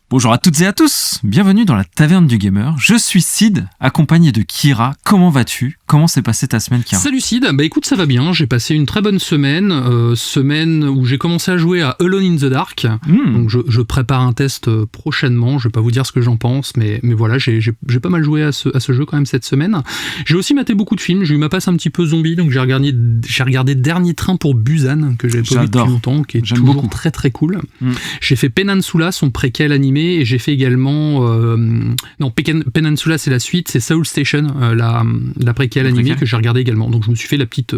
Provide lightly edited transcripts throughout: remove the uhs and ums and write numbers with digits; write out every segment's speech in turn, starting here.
Bonjour à toutes et à tous, bienvenue dans la Taverne du Gamer. Je suis Sid, accompagné de Kira. Comment vas-tu ? Comment s'est passée ta semaine, Kira ? Salut Sid, bah écoute, ça va bien, j'ai passé une très bonne semaine, semaine où j'ai commencé à jouer à Alone in the Dark. Donc je prépare un test prochainement, je vais pas vous dire ce que j'en pense, mais voilà, j'ai pas mal joué à ce jeu quand même cette semaine. J'ai aussi maté beaucoup de films, j'ai eu ma passe un petit peu zombie, donc j'ai regardé Dernier Train pour Busan, que j'avais pas vu depuis longtemps, qui est toujours beaucoup. Très très cool. J'ai fait Peninsula, son préquel animé, et j'ai fait également Peninsula c'est la suite, c'est Soul Station, la préquelle animée que j'ai regardé également, donc je me suis fait la petite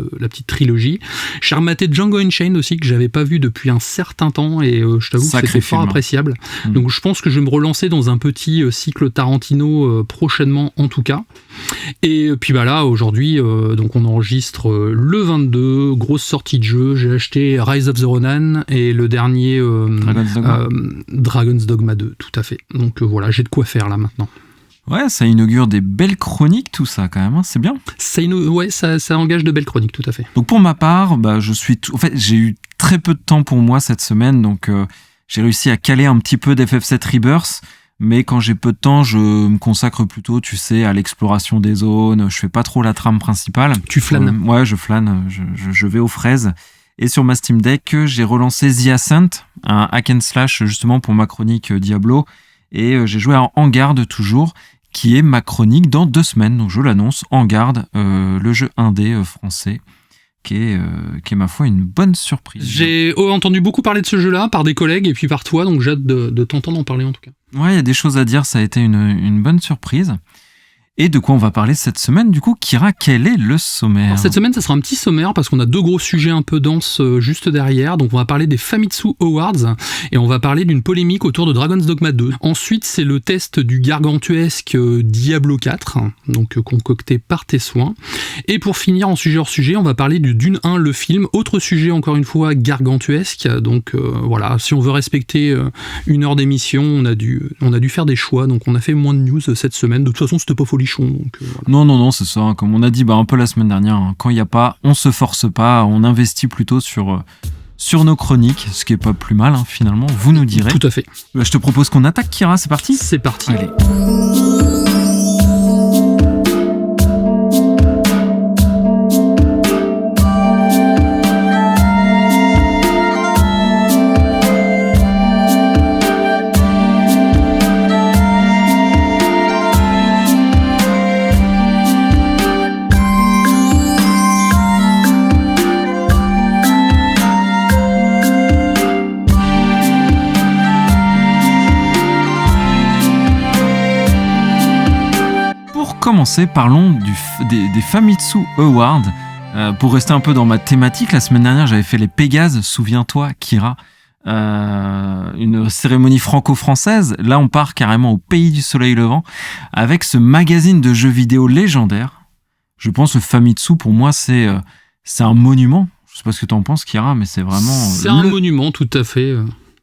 trilogie. J'ai rematé Django Unchained aussi, que j'avais pas vu depuis un certain temps, et je t'avoue que c'était fort appréciable. Donc je pense que je vais me relancer dans un petit cycle Tarantino prochainement en tout cas. Et puis bah là aujourd'hui donc on enregistre le 22, grosse sortie de jeu. J'ai acheté Rise of the Ronin et le dernier Dragon's Dogma 2, tout à fait. Donc voilà, j'ai de quoi faire là maintenant. Ouais, ça inaugure des belles chroniques, tout ça, quand même, hein, c'est bien. Ça engage de belles chroniques, tout à fait. Donc pour ma part, j'ai eu très peu de temps pour moi cette semaine, donc j'ai réussi à caler un petit peu d'FF7 Rebirth, mais quand j'ai peu de temps, je me consacre plutôt, tu sais, à l'exploration des zones, je fais pas trop la trame principale. Tu flânes. Ouais, je flâne, je vais aux fraises. Et sur ma Steam Deck, j'ai relancé The Ascent, un hack and slash justement pour ma chronique Diablo, et j'ai joué à En Garde toujours, qui est ma chronique dans 2 semaines, donc je l'annonce, En Garde, le jeu indé français, qui est ma foi une bonne surprise. J'ai entendu beaucoup parler de ce jeu-là par des collègues et puis par toi, donc j'ai hâte de t'entendre en parler en tout cas. Ouais, il y a des choses à dire, ça a été une bonne surprise. Et de quoi on va parler cette semaine, du coup, Kira, quel est le sommaire ? Alors cette semaine, ça sera un petit sommaire parce qu'on a 2 gros sujets un peu denses juste derrière. Donc on va parler des Famitsu Awards et on va parler d'une polémique autour de Dragon's Dogma 2. Ensuite, c'est le test du gargantuesque Diablo 4, donc concocté par tes soins. Et pour finir, en sujet hors sujet, on va parler du Dune 1, le film. Autre sujet, encore une fois, gargantuesque. Donc voilà, si on veut respecter 1 heure d'émission, on a dû faire des choix. Donc on a fait moins de news cette semaine. De toute façon, c'était pas folichon. Donc, voilà. Non, c'est ça. Comme on a dit un peu la semaine dernière, quand il n'y a pas, on se force pas, on investit plutôt sur nos chroniques, ce qui est pas plus mal finalement, vous nous direz. Tout à fait. Je te propose qu'on attaque, Kira, c'est parti ? C'est parti. Allez. Commencer, parlons des Famitsu Awards. Pour rester un peu dans ma thématique, la semaine dernière j'avais fait les Pégases, souviens-toi Kira, une cérémonie franco-française. Là on part carrément au pays du soleil levant avec ce magazine de jeux vidéo légendaire. Je pense que Famitsu pour moi c'est un monument. Je sais pas ce que tu en penses Kira, mais c'est vraiment... un monument, tout à fait.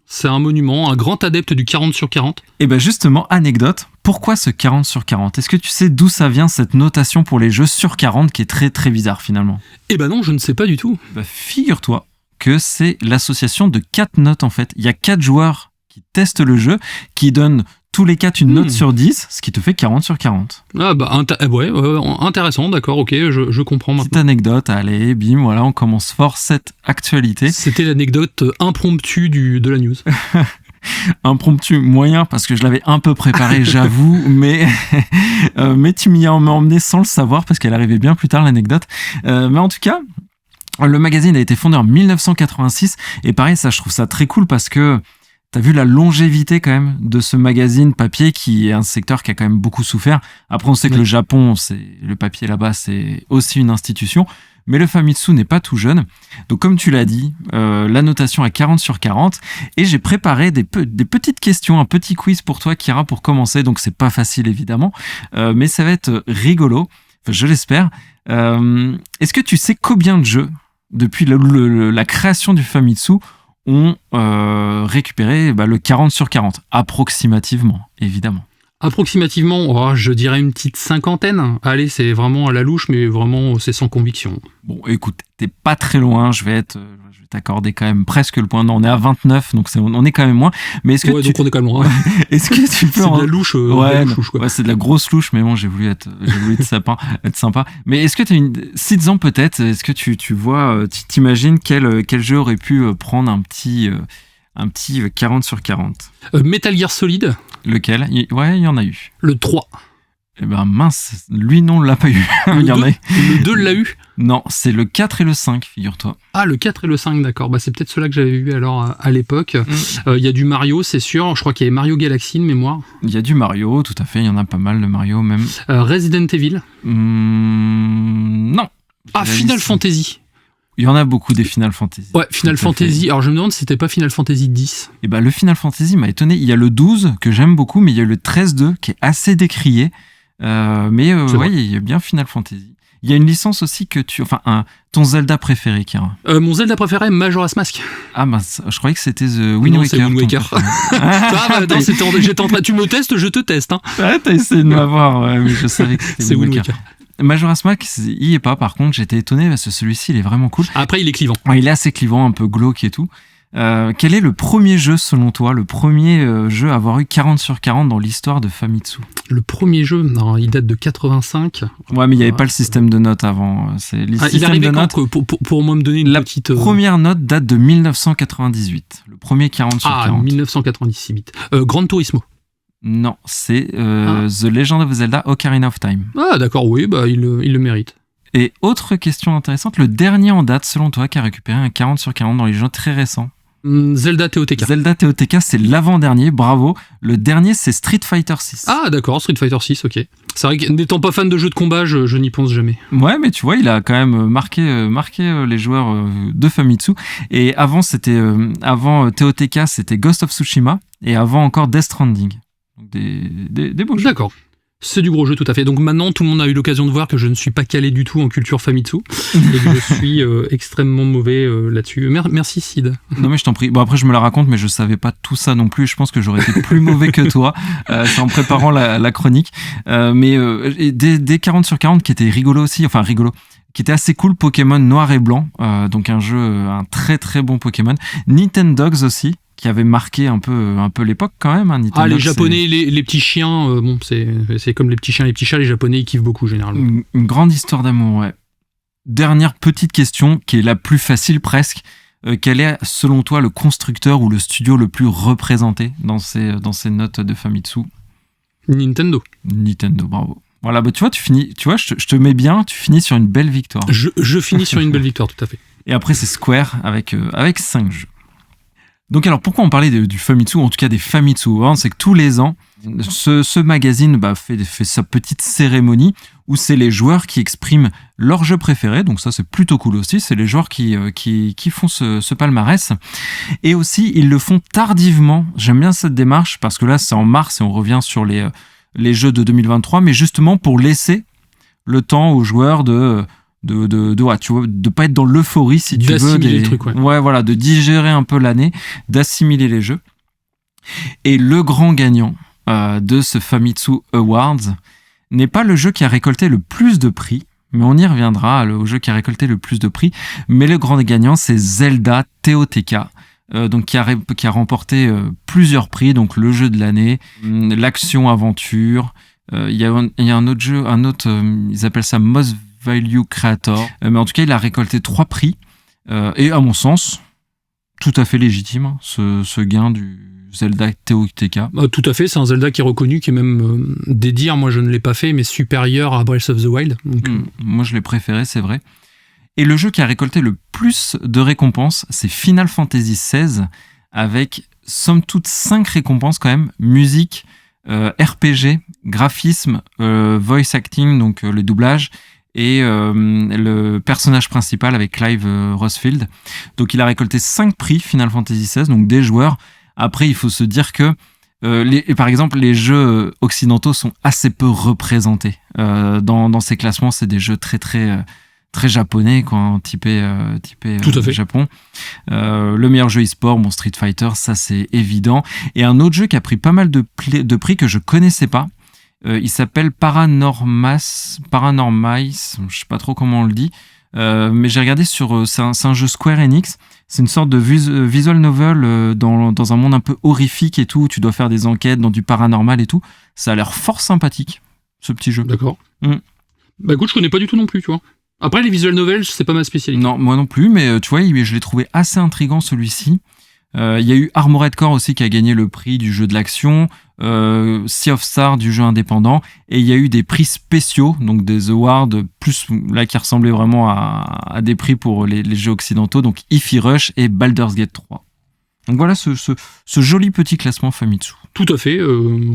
C'est un monument, un grand adepte du 40 sur 40. Et bien justement, anecdote, pourquoi ce 40 sur 40 ? Est-ce que tu sais d'où ça vient cette notation pour les jeux sur 40 qui est très très bizarre finalement ? Eh ben non, je ne sais pas du tout. Figure-toi que c'est l'association de 4 notes en fait. Il y a 4 joueurs qui testent le jeu, qui donnent tous les 4 une note sur 10, ce qui te fait 40 sur 40. Ah bah intéressant, d'accord, ok, je comprends maintenant. Petite anecdote, allez, bim, voilà, on commence fort cette actualité. C'était l'anecdote impromptue de la news. Impromptu moyen, parce que je l'avais un peu préparé, j'avoue, mais tu m'y as emmené sans le savoir, parce qu'elle arrivait bien plus tard, l'anecdote. Mais en tout cas, le magazine a été fondé en 1986, et pareil, ça, je trouve ça très cool, parce que t'as vu la longévité quand même de ce magazine papier qui est un secteur qui a quand même beaucoup souffert. Après, on sait que le Japon, le papier là-bas, c'est aussi une institution. Mais le Famitsu n'est pas tout jeune. Donc, comme tu l'as dit, la notation est 40 sur 40. Et j'ai préparé des petites questions, un petit quiz pour toi, Kira, pour commencer. Donc, c'est pas facile, évidemment. Mais ça va être rigolo. Enfin, je l'espère. Est-ce que tu sais combien de jeux, depuis la création du Famitsu, ont récupéré le 40 sur 40, approximativement, évidemment. Approximativement, je dirais une petite 50aine. Allez, c'est vraiment à la louche, mais vraiment, c'est sans conviction. Bon, écoute, t'es pas très loin, je vais t'accorder quand même presque le point. Non, on est à 29, donc on est quand même moins. Mais est-ce que donc on est quand même loin. Est-ce que tu peux c'est de la louche, ouais, c'est de la grosse louche, mais bon, j'ai voulu être sympa. Mais est-ce que tu as cites-en peut-être, est-ce que tu vois, tu t'imagines quel jeu aurait pu prendre un petit 40 sur 40? Metal Gear Solid. Lequel? Ouais, il y en a eu. Le 3. Eh ben mince, lui non, on l'a pas eu. Le 2 l'a eu? Non, c'est le 4 et le 5, figure-toi. Ah, le 4 et le 5, d'accord. C'est peut-être ceux-là que j'avais vu alors à l'époque. Il y a du Mario, c'est sûr. Je crois qu'il y avait Mario Galaxy de mémoire. Il y a du Mario, tout à fait. Il y en a pas mal de Mario même. Resident Evil. Non. Ah, Final Fantasy. Il y en a beaucoup des Final Fantasy. Ouais, Final Fantasy. Alors je me demande si c'était pas Final Fantasy X. Et le Final Fantasy m'a étonné. Il y a le 12 que j'aime beaucoup, mais il y a le 13-2 qui est assez décrié. Ouais, il y a bien Final Fantasy. Il y a une licence aussi que ton Zelda préféré, Kira. Mon Zelda préféré, Majora's Mask. Ah je croyais que c'était The Wind Waker. C'est Wind Waker. J'étais en train. Tu me testes, je te teste. Hein. Ouais, t'as essayé de m'avoir, mais je savais que c'était Wind Waker. Majora's Mask, il y est pas. Par contre, j'étais étonné parce que celui-ci, il est vraiment cool. Après, il est clivant. Il est assez clivant, un peu glauque et tout. Quel est le premier jeu, selon toi, le premier jeu à avoir eu 40 sur 40 dans l'histoire de Famitsu? Le premier jeu, non, il date de 85. Ouais, mais il n'y avait pas le système de notes avant. Il arrivait quand pour moi me donner une petite... La première note date de 1998. Le premier 40 sur 40. 1998. Gran Turismo. Non, c'est The Legend of Zelda Ocarina of Time. Ah d'accord, oui, il le mérite. Et autre question intéressante, le dernier en date, selon toi, qui a récupéré un 40 sur 40 dans les jeux très récents? Zelda TOTK. Zelda TOTK, c'est l'avant-dernier, bravo. Le dernier, c'est Street Fighter 6. Ah d'accord, Street Fighter 6, ok. C'est vrai que n'étant pas fan de jeux de combat, je n'y pense jamais. Ouais, mais tu vois, il a quand même marqué les joueurs de Famitsu. Et avant TOTK, c'était Ghost of Tsushima. Et avant encore Death Stranding. Donc des beaux jeux. D'accord. C'est du gros jeu, tout à fait. Donc maintenant, tout le monde a eu l'occasion de voir que je ne suis pas calé du tout en culture Famitsu et que je suis extrêmement mauvais là-dessus. Merci, Sid. Non, mais je t'en prie. Bon, après, je me la raconte, mais je savais pas tout ça non plus. Je pense que j'aurais été plus mauvais que toi. C'est en préparant la chronique. Mais des 40 sur 40 qui étaient rigolo aussi. Enfin, rigolo. Qui était assez cool, Pokémon Noir et Blanc. Donc un très très bon Pokémon. Nintendogs aussi, qui avait marqué un peu l'époque quand même. Hein, Nintendo, les Japonais, les petits chiens, c'est comme les petits chiens, les petits chats, les Japonais ils kiffent beaucoup généralement. Une grande histoire d'amour, ouais. Dernière petite question, qui est la plus facile presque. Quel est, selon toi, le constructeur ou le studio le plus représenté dans ces notes de Famitsu? Nintendo, bravo. Voilà, tu vois, je te mets bien, tu finis sur une belle victoire. Je finis sur une belle victoire, tout à fait. Et après, c'est Square avec 5 jeux. Donc alors, pourquoi on parlait du Famitsu, en tout cas des Famitsu Awards, c'est que tous les ans, ce magazine fait sa petite cérémonie où c'est les joueurs qui expriment leur jeu préféré, donc ça c'est plutôt cool aussi, c'est les joueurs qui font ce palmarès, et aussi ils le font tardivement. J'aime bien cette démarche parce que là c'est en mars et on revient sur les jeux de 2023, mais justement pour laisser le temps aux joueurs de pas être dans l'euphorie, si tu veux, d'assimiler le truc, ouais, voilà, de digérer un peu l'année, d'assimiler les jeux. Et le grand gagnant de ce Famitsu Awards n'est pas le jeu qui a récolté le plus de prix, mais on y reviendra, au jeu qui a récolté le plus de prix, mais le grand gagnant c'est Zelda TOTK. Donc qui a remporté plusieurs prix, donc le jeu de l'année, l'action aventure, il y a un autre jeu, ils appellent ça Most Value Creator, mais en tout cas il a récolté 3 prix, et à mon sens tout à fait légitime, ce gain du Zelda TOTK. Tout à fait, c'est un Zelda qui est reconnu, qui est même dédié, moi je ne l'ai pas fait, mais supérieur à Breath of the Wild. Donc, moi je l'ai préféré, c'est vrai. Et le jeu qui a récolté le plus de récompenses, c'est Final Fantasy XVI, avec somme toute 5 récompenses quand même, musique, RPG, graphisme, voice acting, donc le doublage, et le personnage principal avec Clive Rosfield. Donc il a récolté 5 prix Final Fantasy XVI, donc des joueurs. Après, il faut se dire que, par exemple, les jeux occidentaux sont assez peu représentés. Dans ces classements, c'est des jeux très très japonais, quoi, typé Tout à fait. Japon. Le meilleur jeu e-sport, bon, Street Fighter, ça c'est évident. Et un autre jeu qui a pris pas mal de prix que je connaissais pas. Il s'appelle Paranormice, je sais pas trop comment on le dit. Mais j'ai regardé c'est un jeu Square Enix. C'est une sorte de visual novel dans un monde un peu horrifique et tout, où tu dois faire des enquêtes dans du paranormal et tout. Ça a l'air fort sympathique, ce petit jeu. D'accord. Bah écoute, je connais pas du tout non plus, tu vois. Après, les visual novels, c'est pas ma spécialité. Non, moi non plus, mais tu vois, je l'ai trouvé assez intriguant, celui-ci. Il y a eu Armored Core aussi qui a gagné le prix du jeu de l'action, Sea of Stars du jeu indépendant, et il y a eu des prix spéciaux, donc des awards plus là qui ressemblaient vraiment à des prix pour les jeux occidentaux, donc Hi-Fi Rush et Baldur's Gate 3. Donc voilà ce joli petit classement Famitsu. Tout à fait,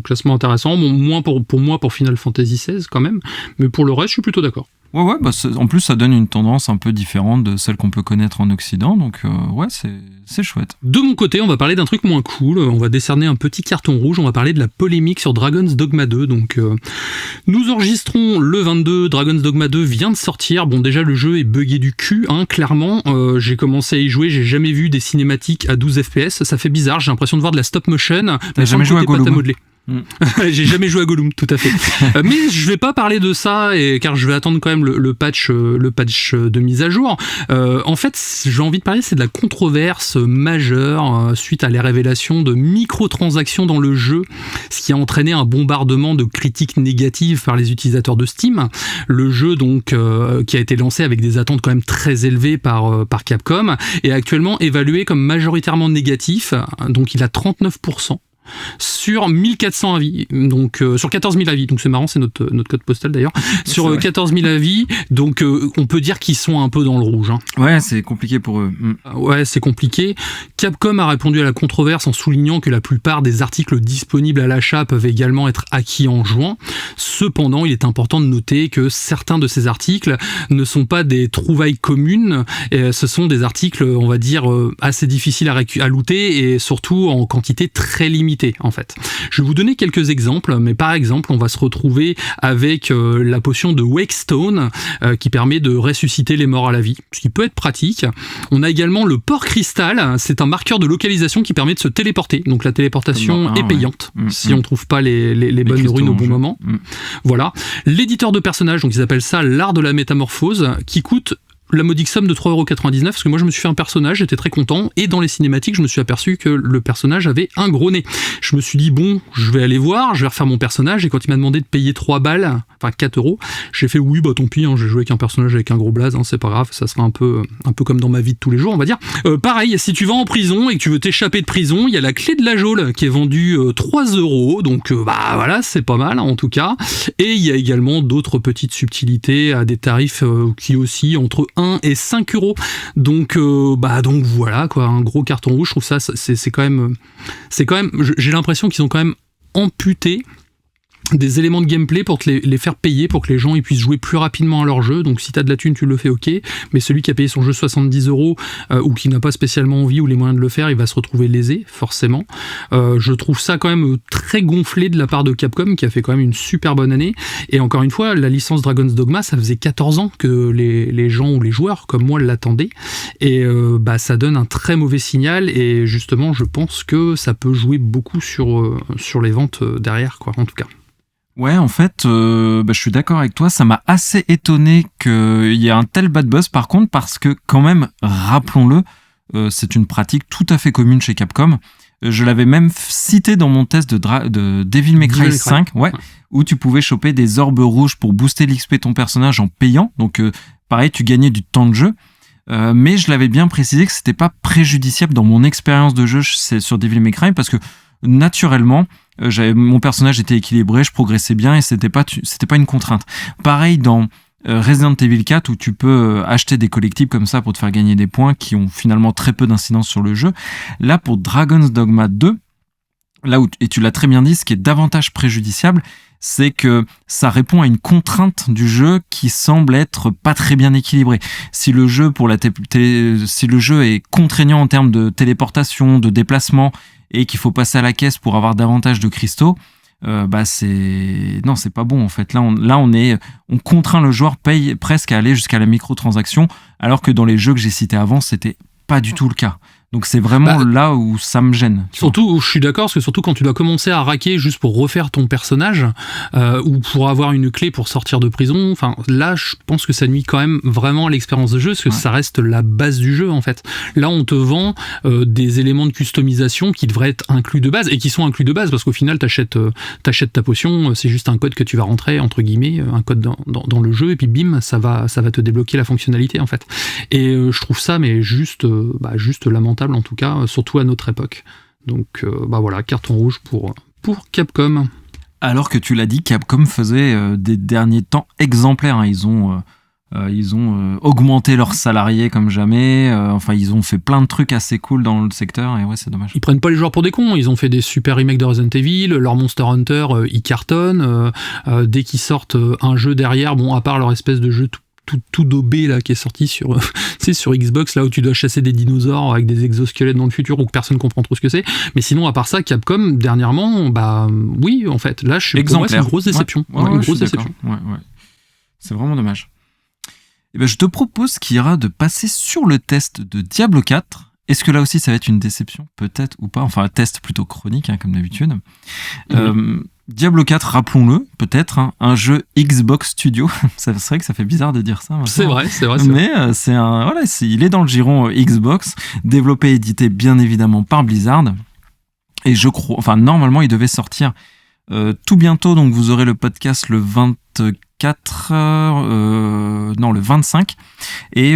classement intéressant, bon, moins pour moi pour Final Fantasy XVI quand même, mais pour le reste je suis plutôt d'accord. Ouais, bah en plus ça donne une tendance un peu différente de celle qu'on peut connaître en Occident, donc ouais, c'est chouette. De mon côté, on va parler d'un truc moins cool, on va décerner un petit carton rouge, on va parler de la polémique sur Dragon's Dogma 2, donc nous enregistrons le 22, Dragon's Dogma 2 vient de sortir, bon déjà le jeu est buggé du cul, hein, clairement, j'ai commencé à y jouer, j'ai jamais vu des cinématiques à 12 FPS, ça fait bizarre, j'ai l'impression de voir de la stop motion, t'as jamais joué à Gollum? J'ai jamais joué à Gollum, tout à fait. Mais je vais pas parler de ça, car je vais attendre quand même le patch de mise à jour. En fait, j'ai envie de parler, c'est de la controverse majeure suite à les révélations de microtransactions dans le jeu, ce qui a entraîné un bombardement de critiques négatives par les utilisateurs de Steam. Le jeu donc qui a été lancé avec des attentes quand même très élevées par Capcom est actuellement évalué comme majoritairement négatif, donc il a 39%. Sur 1400 avis, donc sur 14 000 avis, donc c'est marrant, c'est notre code postal d'ailleurs, sur 14 000 avis, donc on peut dire qu'ils sont un peu dans le rouge. Hein. Ouais, c'est compliqué pour eux. Ouais, c'est compliqué. Capcom a répondu à la controverse en soulignant que la plupart des articles disponibles à l'achat peuvent également être acquis en jouant. Cependant, il est important de noter que certains de ces articles ne sont pas des trouvailles communes, ce sont des articles, on va dire, assez difficiles à looter et surtout en quantité très limitée. En fait. Je vais vous donner quelques exemples, mais par exemple, on va se retrouver avec la potion de Wakestone qui permet de ressusciter les morts à la vie, ce qui peut être pratique. On a également le port cristal, c'est un marqueur de localisation qui permet de se téléporter. Donc la téléportation est payante si on trouve pas les bonnes runes au bon moment. Voilà. L'éditeur de personnages, donc ils appellent ça l'art de la métamorphose, qui coûte la modique somme de 3,99€, parce que moi je me suis fait un personnage, j'étais très content, et dans les cinématiques je me suis aperçu que le personnage avait un gros nez. Je me suis dit bon, je vais aller voir, je vais refaire mon personnage, et quand il m'a demandé de payer 3 balles, enfin 4€, j'ai fait oui bah tant pis, hein, je vais jouer avec un personnage avec un gros blaze, hein, c'est pas grave, ça sera un peu comme dans ma vie de tous les jours on va dire. Pareil, si tu vas en prison et que tu veux t'échapper de prison, il y a la clé de la geôle qui est vendue 3€, donc bah voilà, c'est pas mal en tout cas, et il y a également d'autres petites subtilités à des tarifs qui oscillent entre 1 et 5€. Donc voilà quoi, un gros carton rouge. Je trouve ça c'est quand même j'ai l'impression qu'ils ont quand même amputé des éléments de gameplay pour te les faire payer, pour que les gens ils puissent jouer plus rapidement à leur jeu. Donc si t'as de la thune tu le fais, ok, mais celui qui a payé son jeu 70€ ou qui n'a pas spécialement envie ou les moyens de le faire, il va se retrouver lésé forcément. Je trouve ça quand même très gonflé de la part de Capcom qui a fait quand même une super bonne année, et encore une fois la licence Dragon's Dogma, ça faisait 14 ans que les gens ou les joueurs comme moi l'attendaient, et ça donne un très mauvais signal, et justement je pense que ça peut jouer beaucoup sur les ventes derrière quoi, en tout cas. Ouais, en fait, je suis d'accord avec toi. Ça m'a assez étonné qu'il y ait un tel bad buzz, par contre, parce que quand même, rappelons-le, c'est une pratique tout à fait commune chez Capcom. Je l'avais même cité dans mon test de Devil May Cry 5, ouais, où tu pouvais choper des orbes rouges pour booster l'XP de ton personnage en payant. Donc, pareil, tu gagnais du temps de jeu. Mais je l'avais bien précisé que c'était pas préjudiciable dans mon expérience de jeu sur Devil May Cry, parce que naturellement, mon personnage était équilibré, je progressais bien et c'était pas une contrainte. Pareil dans Resident Evil 4 où tu peux acheter des collectibles comme ça pour te faire gagner des points qui ont finalement très peu d'incidence sur le jeu. Là pour Dragon's Dogma 2, et tu l'as très bien dit, ce qui est davantage préjudiciable, c'est que ça répond à une contrainte du jeu qui semble être pas très bien équilibrée. Si le jeu est contraignant en termes de téléportation, de déplacement, et qu'il faut passer à la caisse pour avoir davantage de cristaux, c'est pas bon en fait. Là on contraint le joueur presque à aller jusqu'à la microtransaction, alors que dans les jeux que j'ai cités avant, c'était pas du tout le cas. Donc c'est vraiment là où ça me gêne. Surtout, je suis d'accord, parce que surtout quand tu dois commencer à raquer juste pour refaire ton personnage, ou pour avoir une clé pour sortir de prison, enfin là je pense que ça nuit quand même vraiment à l'expérience de jeu, parce que ça reste la base du jeu en fait. Là on te vend des éléments de customisation qui devraient être inclus de base, et qui sont inclus de base, parce qu'au final t'achètes ta potion, c'est juste un code que tu vas rentrer, entre guillemets, un code dans le jeu, et puis bim, ça va te débloquer la fonctionnalité en fait. Et je trouve ça mais juste lamentable, en tout cas, surtout à notre époque. Donc voilà, carton rouge pour Capcom. Alors que tu l'as dit, Capcom faisait des derniers temps exemplaires, hein. Ils ont augmenté leurs salariés comme jamais, ils ont fait plein de trucs assez cool dans le secteur, et ouais, c'est dommage. Ils prennent pas les joueurs pour des cons, ils ont fait des super remakes de Resident Evil, leur Monster Hunter, ils cartonnent, dès qu'ils sortent un jeu derrière, bon, à part leur espèce de jeu tout daubé là qui est sorti sur Xbox, là où tu dois chasser des dinosaures avec des exosquelettes dans le futur, où personne comprend trop ce que c'est, mais sinon à part ça, Capcom dernièrement, oui en fait, là pour moi c'est une grosse déception. Une grosse déception. Ouais. C'est vraiment dommage. Et ben je te propose, Kira, de passer sur le test de Diablo 4. Est-ce que là aussi ça va être une déception, peut-être ou pas, enfin un test plutôt chronique, hein, comme d'habitude. Diablo 4, rappelons-le, peut-être, hein, un jeu Xbox Studio. C'est vrai que ça fait bizarre de dire ça. Maintenant. C'est vrai. Mais il est dans le giron Xbox, développé et édité bien évidemment par Blizzard. Et je crois, normalement, il devait sortir tout bientôt, donc vous aurez le podcast le 25. Et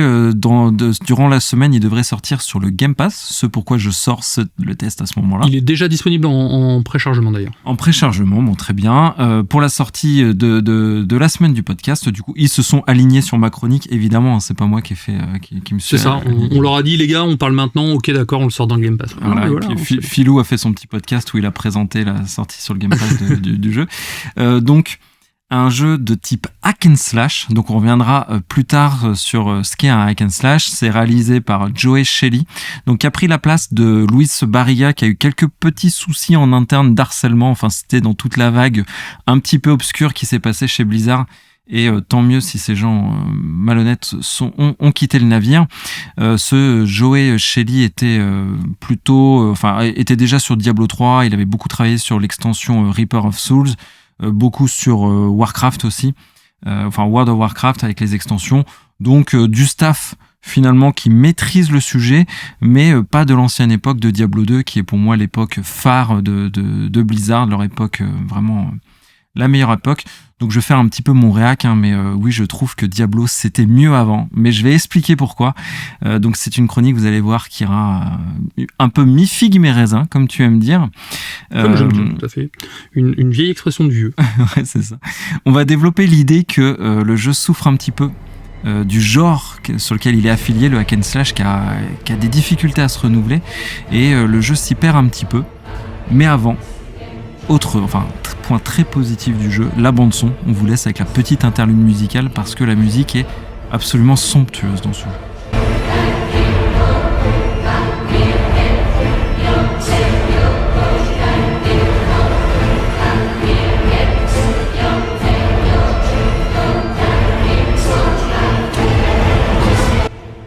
durant la semaine, il devrait sortir sur le Game Pass, ce pourquoi je sors le test à ce moment-là. Il est déjà disponible en préchargement d'ailleurs. En préchargement, bon, très bien. Pour la sortie de la semaine du podcast, du coup, ils se sont alignés sur ma chronique, évidemment, hein, c'est pas moi qui me suis... C'est ça, on leur a dit, les gars, on parle maintenant, ok d'accord, on le sort dans le Game Pass. Voilà, Philou a fait son petit podcast où il a présenté la sortie sur le Game Pass du jeu. Donc, un jeu de type hack and slash, donc on reviendra plus tard sur ce qu'est un hack and slash. C'est réalisé par Joey Shelley, donc qui a pris la place de Luis Barriga, qui a eu quelques petits soucis en interne d'harcèlement, c'était dans toute la vague un petit peu obscure qui s'est passée chez Blizzard, et tant mieux si ces gens malhonnêtes ont quitté le navire. Ce Joey Shelley était était déjà sur Diablo 3, il avait beaucoup travaillé sur l'extension Reaper of Souls, beaucoup sur Warcraft aussi, World of Warcraft avec les extensions, donc du staff finalement qui maîtrise le sujet, mais pas de l'ancienne époque de Diablo 2 qui est pour moi l'époque phare de Blizzard, leur époque vraiment la meilleure époque. Donc je vais faire un petit peu mon réac, hein, mais oui, je trouve que Diablo c'était mieux avant, mais je vais expliquer pourquoi. Donc c'est une chronique, vous allez voir, qui ira un peu mi-figue mi-raisin, comme tu aimes dire. Comme j'aime bien, tout à fait. Une vieille expression de vieux. Ouais, c'est ça. On va développer l'idée que le jeu souffre un petit peu du genre sur lequel il est affilié, le hack and slash, qui a des difficultés à se renouveler, et le jeu s'y perd un petit peu. Mais avant, point très positif du jeu, la bande son. On vous laisse avec la petite interlude musicale parce que la musique est absolument somptueuse dans ce jeu.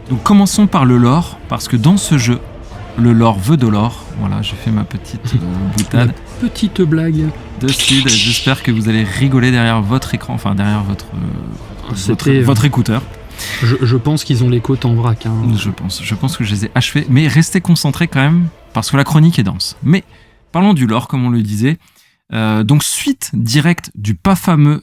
Donc commençons par le lore, parce que dans ce jeu, le lore veut de l'or. Voilà, j'ai fait ma petite boutade. Petite blague. De Sid, j'espère que vous allez rigoler derrière votre écran, derrière votre écouteur. Je pense qu'ils ont les côtes en vrac. Hein. Je pense que je les ai achevés, mais restez concentrés quand même, parce que la chronique est dense. Mais parlons du lore, comme on le disait. Donc suite directe du pas fameux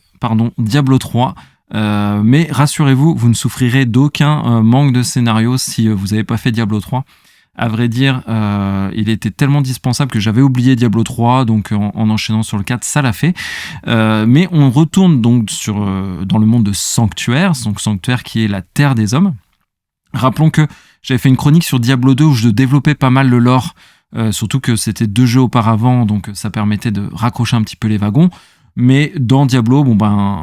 Diablo 3, mais rassurez-vous, vous ne souffrirez d'aucun manque de scénario si vous n'avez pas fait Diablo 3. À vrai dire, il était tellement dispensable que j'avais oublié Diablo 3, donc en enchaînant sur le 4, ça l'a fait. Mais on retourne donc dans le monde de Sanctuaire, donc Sanctuaire qui est la terre des hommes. Rappelons que j'avais fait une chronique sur Diablo 2 où je développais pas mal le lore, surtout que c'était 2 jeux auparavant, donc ça permettait de raccrocher un petit peu les wagons. Mais dans Diablo,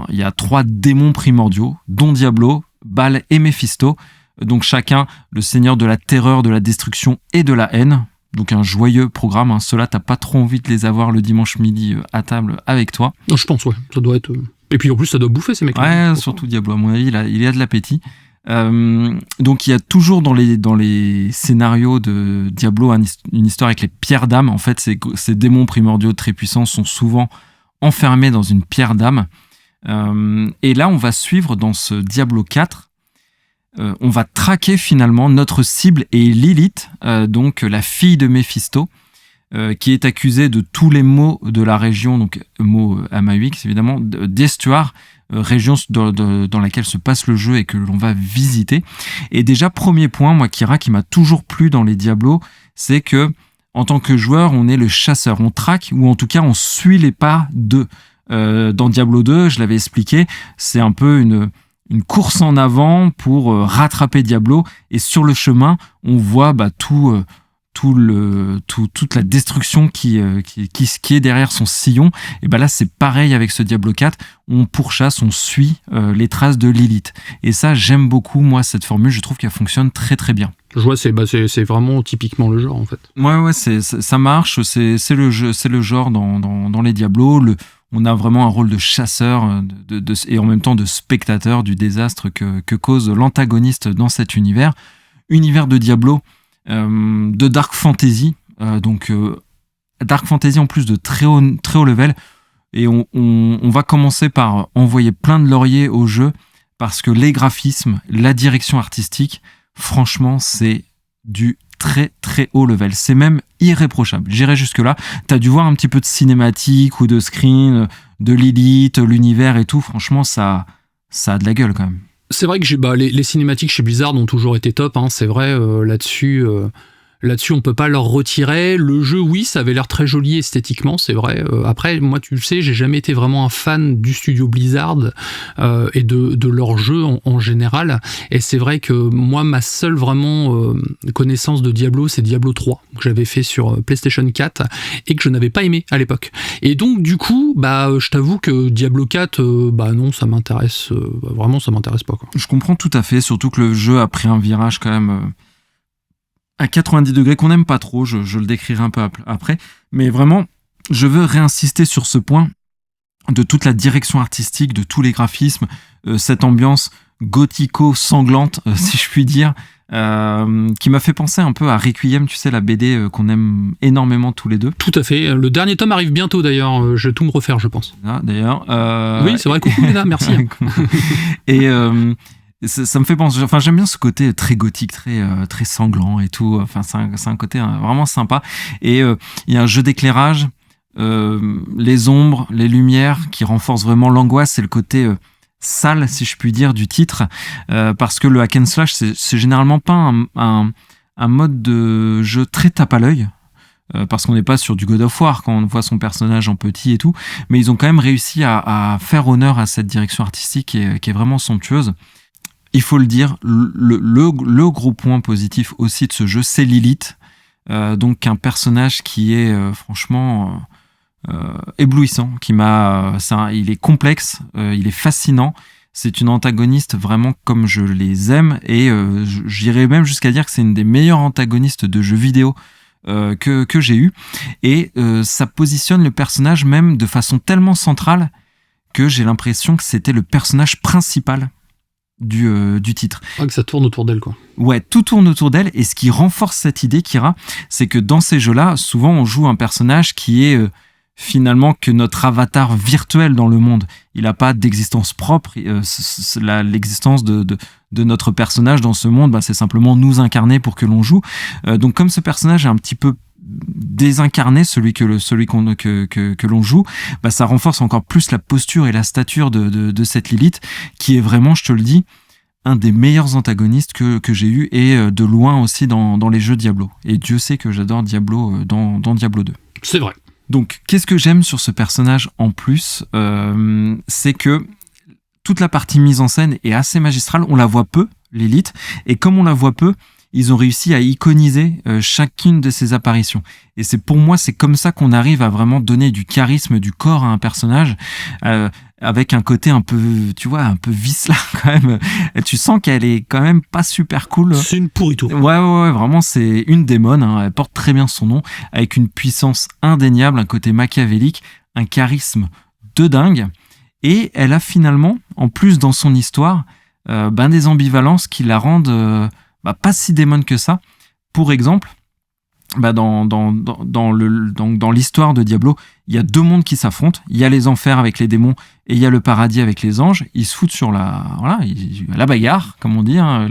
il y a 3 démons primordiaux, dont Diablo, Baal et Méphisto. Donc chacun, le seigneur de la terreur, de la destruction et de la haine. Donc un joyeux programme, hein. Ceux-là, t'as pas trop envie de les avoir le dimanche midi à table avec toi. Non, je pense, ouais. Ça doit être... Et puis en plus, ça doit bouffer ces mecs-là. Ouais, surtout Diablo, à mon avis, il y a de l'appétit. Donc il y a toujours dans les scénarios de Diablo une histoire avec les pierres d'âme. En fait, ces démons primordiaux très puissants sont souvent enfermés dans une pierre d'âme. Et là, on va suivre dans ce Diablo 4, on va traquer finalement notre cible et Lilith, donc la fille de Méphisto, qui est accusée de tous les maux de la région, donc maux Amahuix évidemment, d'Estuar, région dans laquelle se passe le jeu et que l'on va visiter. Et déjà, premier point, moi, Kira, qui m'a toujours plu dans les Diablo, c'est que en tant que joueur, on est le chasseur, on traque, ou en tout cas, on suit les pas d'eux. Dans Diablo 2, je l'avais expliqué, c'est un peu une course en avant pour rattraper Diablo, et sur le chemin, on voit toute la destruction qui est derrière son sillon. Et là, c'est pareil avec ce Diablo 4, on pourchasse, on suit les traces de Lilith. Et ça, j'aime beaucoup, moi, cette formule, je trouve qu'elle fonctionne très très bien. Je vois, c'est vraiment typiquement le genre, en fait. Ouais, ça marche, c'est le genre dans les Diablos. On a vraiment un rôle de chasseur et en même temps de spectateur du désastre que cause l'antagoniste dans cet univers. Univers de Diablo, de Dark Fantasy, Dark Fantasy en plus de très haut level. Et on va commencer par envoyer plein de lauriers au jeu parce que les graphismes, la direction artistique, franchement, c'est du très très haut level. C'est même irréprochable. J'irai jusque-là. T'as dû voir un petit peu de cinématique ou de screen, de Lilith, l'univers et tout. Franchement, ça a de la gueule quand même. C'est vrai que les cinématiques chez Blizzard ont toujours été top. Hein. C'est vrai, là-dessus, on peut pas leur retirer. Le jeu, oui, ça avait l'air très joli esthétiquement, c'est vrai. Après, moi, tu le sais, j'ai jamais été vraiment un fan du studio Blizzard et de leur jeu en général. Et c'est vrai que moi, ma seule vraiment connaissance de Diablo, c'est Diablo 3, que j'avais fait sur PlayStation 4 et que je n'avais pas aimé à l'époque. Et donc, du coup, je t'avoue que Diablo 4, non, ça m'intéresse vraiment, ça m'intéresse pas, quoi. Je comprends tout à fait, surtout que le jeu a pris un virage quand même à 90 degrés qu'on n'aime pas trop, je le décrirai un peu après, mais vraiment, je veux réinsister sur ce point de toute la direction artistique, de tous les graphismes, cette ambiance gothico-sanglante, si je puis dire, qui m'a fait penser un peu à Requiem, tu sais, la BD qu'on aime énormément tous les deux. Tout à fait, le dernier tome arrive bientôt d'ailleurs, je vais tout me refaire, je pense. Ah, d'ailleurs. Oui, c'est vrai, coucou Léna, merci. Et ça me fait penser, enfin j'aime bien ce côté très gothique, très sanglant et tout, enfin c'est un côté vraiment sympa. Et il y a un jeu d'éclairage, les ombres, les lumières qui renforcent vraiment l'angoisse, c'est le côté sale, si je puis dire, du titre, parce que le hack and slash c'est généralement pas un mode de jeu très tape à l'œil, parce qu'on n'est pas sur du God of War quand on voit son personnage en petit et tout, mais ils ont quand même réussi à faire honneur à cette direction artistique qui est vraiment somptueuse. Il faut le dire, le gros point positif aussi de ce jeu, c'est Lilith, donc un personnage qui est franchement éblouissant, il est complexe, il est fascinant, c'est une antagoniste vraiment comme je les aime, et j'irais même jusqu'à dire que c'est une des meilleures antagonistes de jeux vidéo que j'ai eu, et ça positionne le personnage même de façon tellement centrale que j'ai l'impression que c'était le personnage principal du titre. Ah, que ça tourne autour d'elle, quoi. Ouais, tout tourne autour d'elle, et ce qui renforce cette idée, Kira, c'est que dans ces jeux-là, souvent on joue un personnage qui est finalement que notre avatar virtuel dans le monde. Il n'a pas d'existence propre, l'existence de notre personnage dans ce monde, c'est simplement nous incarner pour que l'on joue. Donc comme ce personnage est un petit peu désincarné, celui que l'on joue, ça renforce encore plus la posture et la stature de cette Lilith, qui est vraiment, je te le dis, un des meilleurs antagonistes que j'ai eu, et de loin aussi dans les jeux Diablo. Et Dieu sait que j'adore Diablo dans Diablo 2. C'est vrai. Donc, qu'est-ce que j'aime sur ce personnage en plus, c'est que toute la partie mise en scène est assez magistrale. On la voit peu, Lilith, et comme on la voit peu, ils ont réussi à iconiser chacune de ses apparitions. Et pour moi, c'est comme ça qu'on arrive à vraiment donner du charisme, du corps à un personnage. avec un côté un peu, tu vois, un peu vicelard quand même. Et tu sens qu'elle est quand même pas super cool. C'est une pourriture. Ouais, vraiment, c'est une démone, hein, elle porte très bien son nom, avec une puissance indéniable, un côté machiavélique, un charisme de dingue. Et elle a finalement, en plus dans son histoire, des ambivalences qui la rendent pas si démone que ça. Pour exemple, dans l'histoire de Diablo, il y a deux mondes qui s'affrontent. Il y a les enfers avec les démons et il y a le paradis avec les anges. Ils se foutent sur la bagarre, comme on dit. Hein,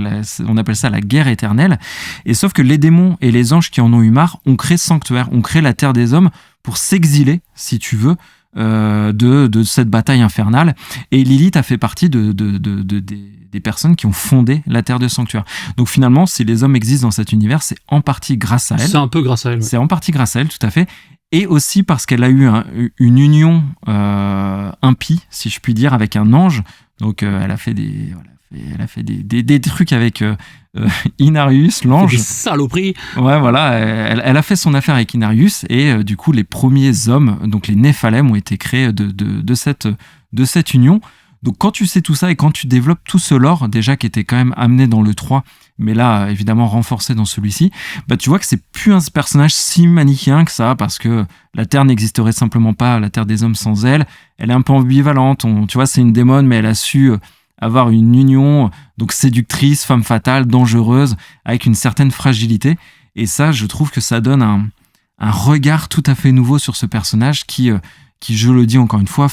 on appelle ça la guerre éternelle. Et sauf que les démons et les anges qui en ont eu marre ont créé Sanctuaire, ont créé la terre des hommes pour s'exiler, si tu veux, de cette bataille infernale. Et Lilith a fait partie des personnes qui ont fondé la terre de Sanctuaire. Donc finalement, si les hommes existent dans cet univers, c'est en partie grâce à elle. C'est un peu grâce à elle. Ouais. C'est en partie grâce à elle, tout à fait. Et aussi parce qu'elle a eu une union impie, si je puis dire, avec un ange. Donc elle a fait des trucs avec Inarius, l'ange. Des saloperies. Ouais, voilà. Elle a fait son affaire avec Inarius et du coup, les premiers hommes, donc les Néphalem, ont été créés de cette union. Donc quand tu sais tout ça et quand tu développes tout ce lore, déjà qui était quand même amené dans le 3, mais là évidemment renforcé dans celui-ci, tu vois que c'est plus un personnage si manichéen que ça, parce que la Terre n'existerait simplement pas, la Terre des hommes sans elle. Elle est un peu ambivalente, tu vois, c'est une démone, mais elle a su avoir une union, donc séductrice, femme fatale, dangereuse, avec une certaine fragilité. Et ça, je trouve que ça donne un regard tout à fait nouveau sur ce personnage qui je le dis encore une fois,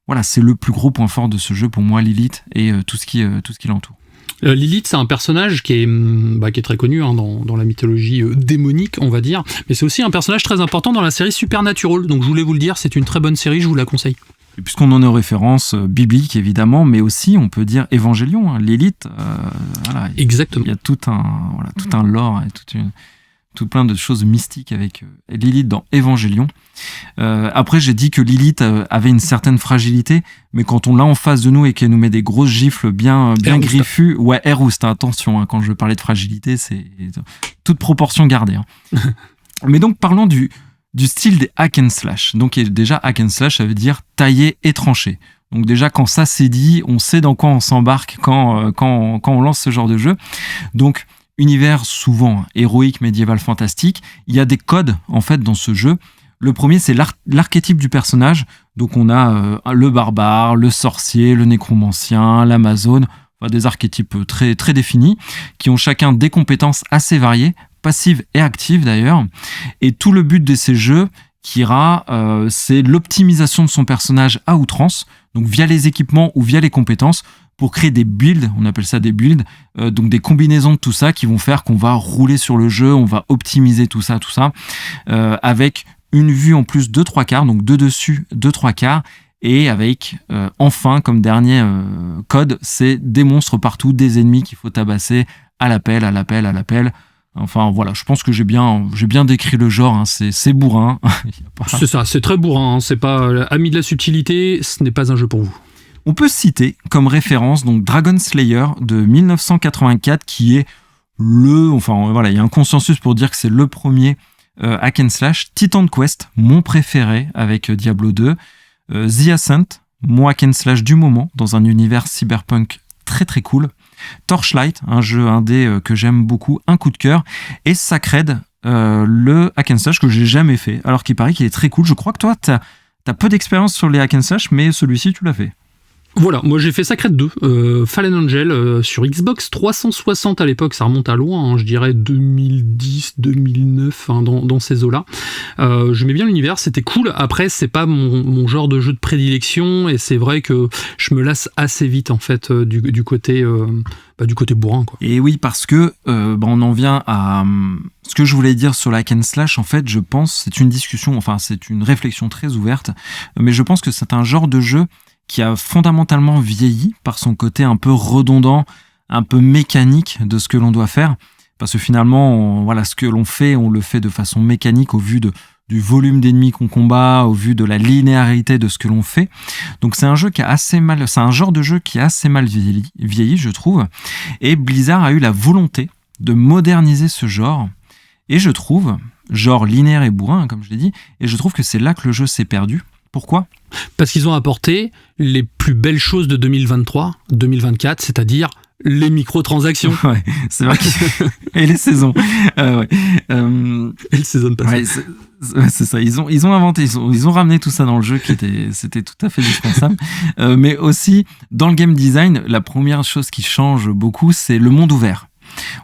voilà, c'est le plus gros point fort de ce jeu pour moi, Lilith, et tout ce qui l'entoure. Lilith, c'est un personnage qui est très connu dans la mythologie démonique, on va dire, mais c'est aussi un personnage très important dans la série Supernatural, donc je voulais vous le dire, c'est une très bonne série, je vous la conseille. Et puisqu'on en est aux références bibliques, évidemment, mais aussi, on peut dire Évangélion, hein, Lilith, voilà. Exactement. Il y a tout un lore et tout plein de choses mystiques avec Lilith dans Évangélion. Après, j'ai dit que Lilith avait une certaine fragilité, mais quand on l'a en face de nous et qu'elle nous met des grosses gifles bien griffues, ouais, Erusta, attention, hein, quand je parlais de fragilité, c'est toute proportion gardée. Hein. Mais donc, parlons du style des hack and slash. Donc, déjà, hack and slash, ça veut dire tailler et trancher. Donc déjà, quand ça c'est dit, on sait dans quoi on s'embarque quand on lance ce genre de jeu. Donc, univers souvent héroïque, médiéval, fantastique. Il y a des codes, en fait, dans ce jeu. Le premier, c'est l'archétype du personnage. Donc, on a le barbare, le sorcier, le nécromancien, l'amazone, enfin, des archétypes très, très définis, qui ont chacun des compétences assez variées, passives et actives d'ailleurs. Et tout le but de ces jeux, Kira, c'est l'optimisation de son personnage à outrance, donc via les équipements ou via les compétences, pour créer des builds, on appelle ça des builds, donc des combinaisons de tout ça qui vont faire qu'on va rouler sur le jeu, on va optimiser tout ça, avec une vue en plus de 3/4, donc 2 dessus, 2 3/4, et avec, enfin, comme dernier code, c'est des monstres partout, des ennemis qu'il faut tabasser à l'appel. Enfin, voilà, je pense que j'ai bien décrit le genre, hein, c'est bourrin. C'est ça, c'est très bourrin, hein, c'est pas ami de la subtilité, ce n'est pas un jeu pour vous. On peut citer comme référence donc Dragon Slayer de 1984 qui est il y a un consensus pour dire que c'est le premier hack and slash. Titan Quest, mon préféré avec Diablo 2. The Ascent, mon hack and slash du moment dans un univers cyberpunk très très cool. Torchlight, un jeu indé que j'aime beaucoup, un coup de cœur. Et Sacred, le hack and slash que j'ai jamais fait, alors qu'il paraît qu'il est très cool. Je crois que toi, t'as peu d'expérience sur les hack and slash, mais celui-ci, tu l'as fait. Voilà, moi j'ai fait Sacred 2, Fallen Angel sur Xbox 360 à l'époque, ça remonte à loin, hein, je dirais 2010, 2009, hein, dans ces eaux-là. J'aimais bien l'univers, c'était cool. Après, c'est pas mon genre de jeu de prédilection, et c'est vrai que je me lasse assez vite en fait du côté bourrin, quoi. Et oui, parce que on en vient à ce que je voulais dire sur la hack and slash. En fait, je pense, c'est une réflexion très ouverte, mais je pense que c'est un genre de jeu qui a fondamentalement vieilli par son côté un peu redondant, un peu mécanique de ce que l'on doit faire. Parce que finalement, ce que l'on fait, on le fait de façon mécanique au vu du volume d'ennemis qu'on combat, au vu de la linéarité de ce que l'on fait. Donc c'est un genre de jeu qui a assez mal vieilli, je trouve. Et Blizzard a eu la volonté de moderniser ce genre. Et je trouve, genre linéaire et bourrin, comme je l'ai dit, et je trouve que c'est là que le jeu s'est perdu. Pourquoi ? Parce qu'ils ont apporté les plus belles choses de 2023, 2024, c'est-à-dire les microtransactions. Ouais, c'est vrai. Et les saisons. Ouais. Et le season pass. Ouais, c'est ça. Ils ont inventé, ils ont ramené tout ça dans le jeu c'était tout à fait dispensable. Mais aussi, dans le game design, la première chose qui change beaucoup, c'est le monde ouvert.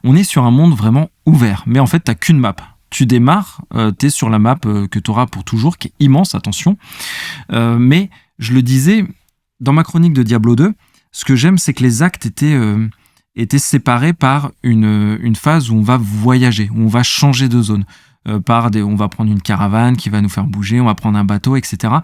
On est sur un monde vraiment ouvert. Mais en fait, t'as qu'une map. Tu démarres, t'es sur la map que t'auras pour toujours, qui est immense, attention. Mais, je le disais, dans ma chronique de Diablo 2, ce que j'aime, c'est que les actes étaient séparés par une phase où on va voyager, où on va changer de zone. On va prendre une caravane qui va nous faire bouger, on va prendre un bateau, etc.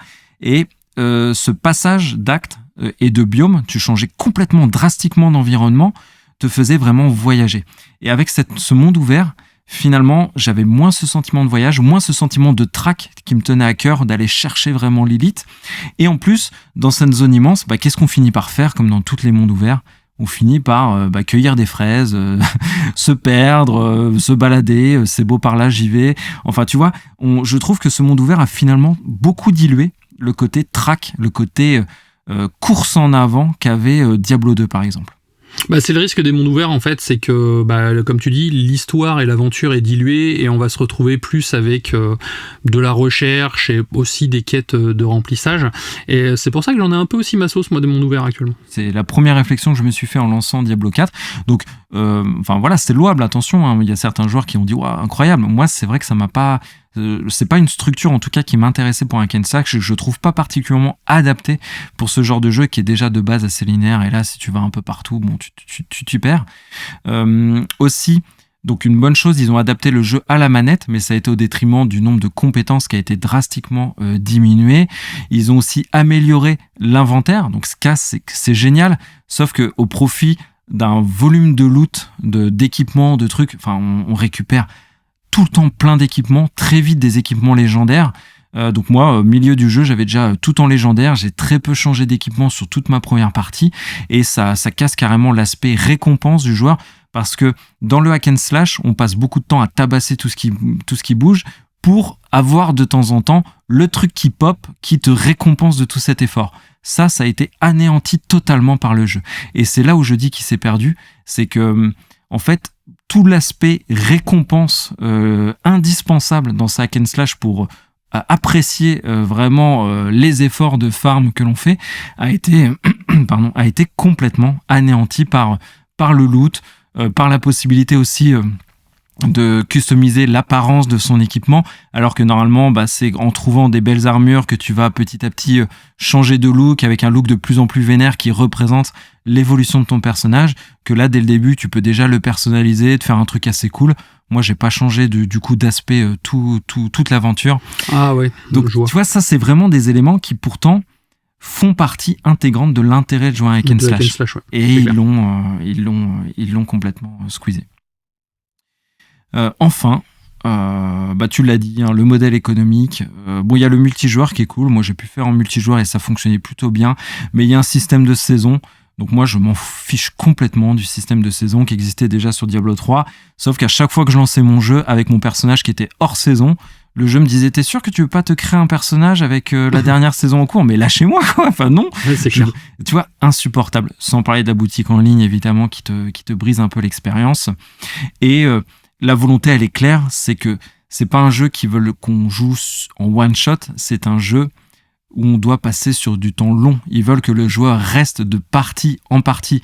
Et ce passage d'actes et de biomes, tu changeais complètement, drastiquement d'environnement, te faisait vraiment voyager. Et avec ce monde ouvert, finalement, j'avais moins ce sentiment de voyage, moins ce sentiment de track qui me tenait à cœur d'aller chercher vraiment Lilith. Et en plus, dans cette zone immense, qu'est-ce qu'on finit par faire, comme dans tous les mondes ouverts ? On finit par cueillir des fraises, se perdre, se balader, c'est beau par là, j'y vais. Enfin, tu vois, je trouve que ce monde ouvert a finalement beaucoup dilué le côté track, le côté course en avant qu'avait Diablo 2, par exemple. C'est le risque des mondes ouverts en fait, c'est que comme tu dis, l'histoire et l'aventure est diluée et on va se retrouver plus avec de la recherche et aussi des quêtes de remplissage, et c'est pour ça que j'en ai un peu aussi ma sauce moi des mondes ouverts actuellement. C'est la première réflexion que je me suis fait en lançant Diablo 4, donc voilà, c'est louable, attention, hein. Il y a certains joueurs qui ont dit waouh, incroyable. Moi c'est vrai que ça m'a pas c'est pas une structure en tout cas qui m'intéressait pour un hack and slash, je trouve pas particulièrement adapté pour ce genre de jeu qui est déjà de base assez linéaire, et là si tu vas un peu partout, bon tu perds. Aussi, donc une bonne chose, ils ont adapté le jeu à la manette, mais ça a été au détriment du nombre de compétences qui a été drastiquement diminué. Ils ont aussi amélioré l'inventaire, donc ce cas c'est génial, sauf que au profit d'un volume de loot, d'équipements, de trucs, enfin on récupère tout le temps plein d'équipements, très vite des équipements légendaires. Donc moi, au milieu du jeu, j'avais déjà tout en légendaire, j'ai très peu changé d'équipement sur toute ma première partie, et ça casse carrément l'aspect récompense du joueur, parce que dans le hack and slash, on passe beaucoup de temps à tabasser tout ce qui bouge, pour avoir de temps en temps le truc qui pop, qui te récompense de tout cet effort. Ça a été anéanti totalement par le jeu. Et c'est là où je dis qu'il s'est perdu, c'est que, en fait, tout l'aspect récompense indispensable dans ce hack and slash pour apprécier vraiment les efforts de farm que l'on fait a été complètement anéanti par le loot, par la possibilité aussi de customiser l'apparence de son équipement, alors que normalement c'est en trouvant des belles armures que tu vas petit à petit changer de look, avec un look de plus en plus vénère qui représente l'évolution de ton personnage, que là dès le début tu peux déjà le personnaliser, te faire un truc assez cool. Moi j'ai pas changé du coup d'aspect toute l'aventure. Ah ouais, donc tu vois, ça c'est vraiment des éléments qui pourtant font partie intégrante de l'intérêt de jouer à un hack and slash. Ouais. Et ils l'ont complètement squeezé. Enfin, tu l'as dit, hein, le modèle économique. Il y a le multijoueur qui est cool. Moi, j'ai pu faire en multijoueur et ça fonctionnait plutôt bien. Mais il y a un système de saison. Donc moi, je m'en fiche complètement du système de saison qui existait déjà sur Diablo 3. Sauf qu'à chaque fois que je lançais mon jeu avec mon personnage qui était hors saison, le jeu me disait: t'es sûr que tu veux pas te créer un personnage avec la dernière saison en cours? Mais lâchez-moi, quoi. Enfin non. Ouais, c'est clair. Tu vois, insupportable. Sans parler de la boutique en ligne, évidemment, qui te brise un peu l'expérience. Et la volonté, elle est claire, c'est que c'est pas un jeu qui veut qu'on joue en one shot, c'est un jeu où on doit passer sur du temps long. Ils veulent que le joueur reste de partie en partie,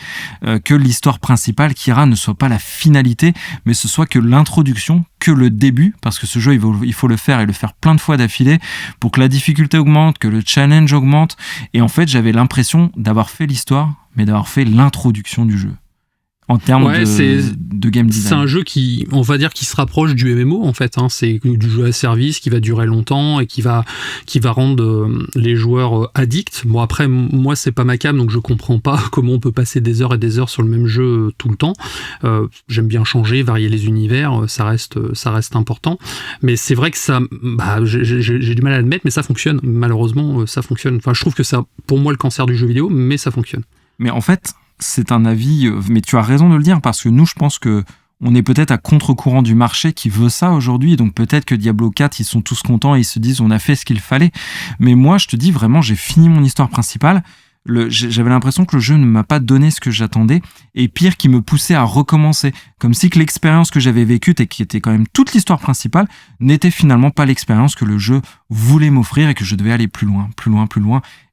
que l'histoire principale, Kira, ne soit pas la finalité, mais ce soit que l'introduction, que le début, parce que ce jeu, il faut le faire et le faire plein de fois d'affilée pour que la difficulté augmente, que le challenge augmente. Et en fait, j'avais l'impression d'avoir fait l'histoire, mais d'avoir fait l'introduction du jeu. En termes de game design. C'est un jeu qui, on va dire, qui se rapproche du MMO en fait. Hein. C'est du jeu à service qui va durer longtemps et qui va rendre les joueurs addicts. Bon après, moi c'est pas ma cam, donc je comprends pas comment on peut passer des heures et des heures sur le même jeu tout le temps. J'aime bien changer, varier les univers, ça reste important. Mais c'est vrai que ça, j'ai du mal à l'admettre, mais ça fonctionne. Malheureusement, ça fonctionne. Enfin, je trouve que c'est pour moi le cancer du jeu vidéo, mais ça fonctionne. Mais en fait, c'est un avis, mais tu as raison de le dire, parce que nous, je pense que on est peut-être à contre-courant du marché qui veut ça aujourd'hui. Donc peut-être que Diablo 4, ils sont tous contents et ils se disent on a fait ce qu'il fallait. Mais moi, je te dis vraiment, j'ai fini mon histoire principale. J'avais l'impression que le jeu ne m'a pas donné ce que j'attendais, et pire, qui me poussait à recommencer. Comme si que l'expérience que j'avais vécue, et qui était quand même toute l'histoire principale, n'était finalement pas l'expérience que le jeu voulait m'offrir et que je devais aller plus loin.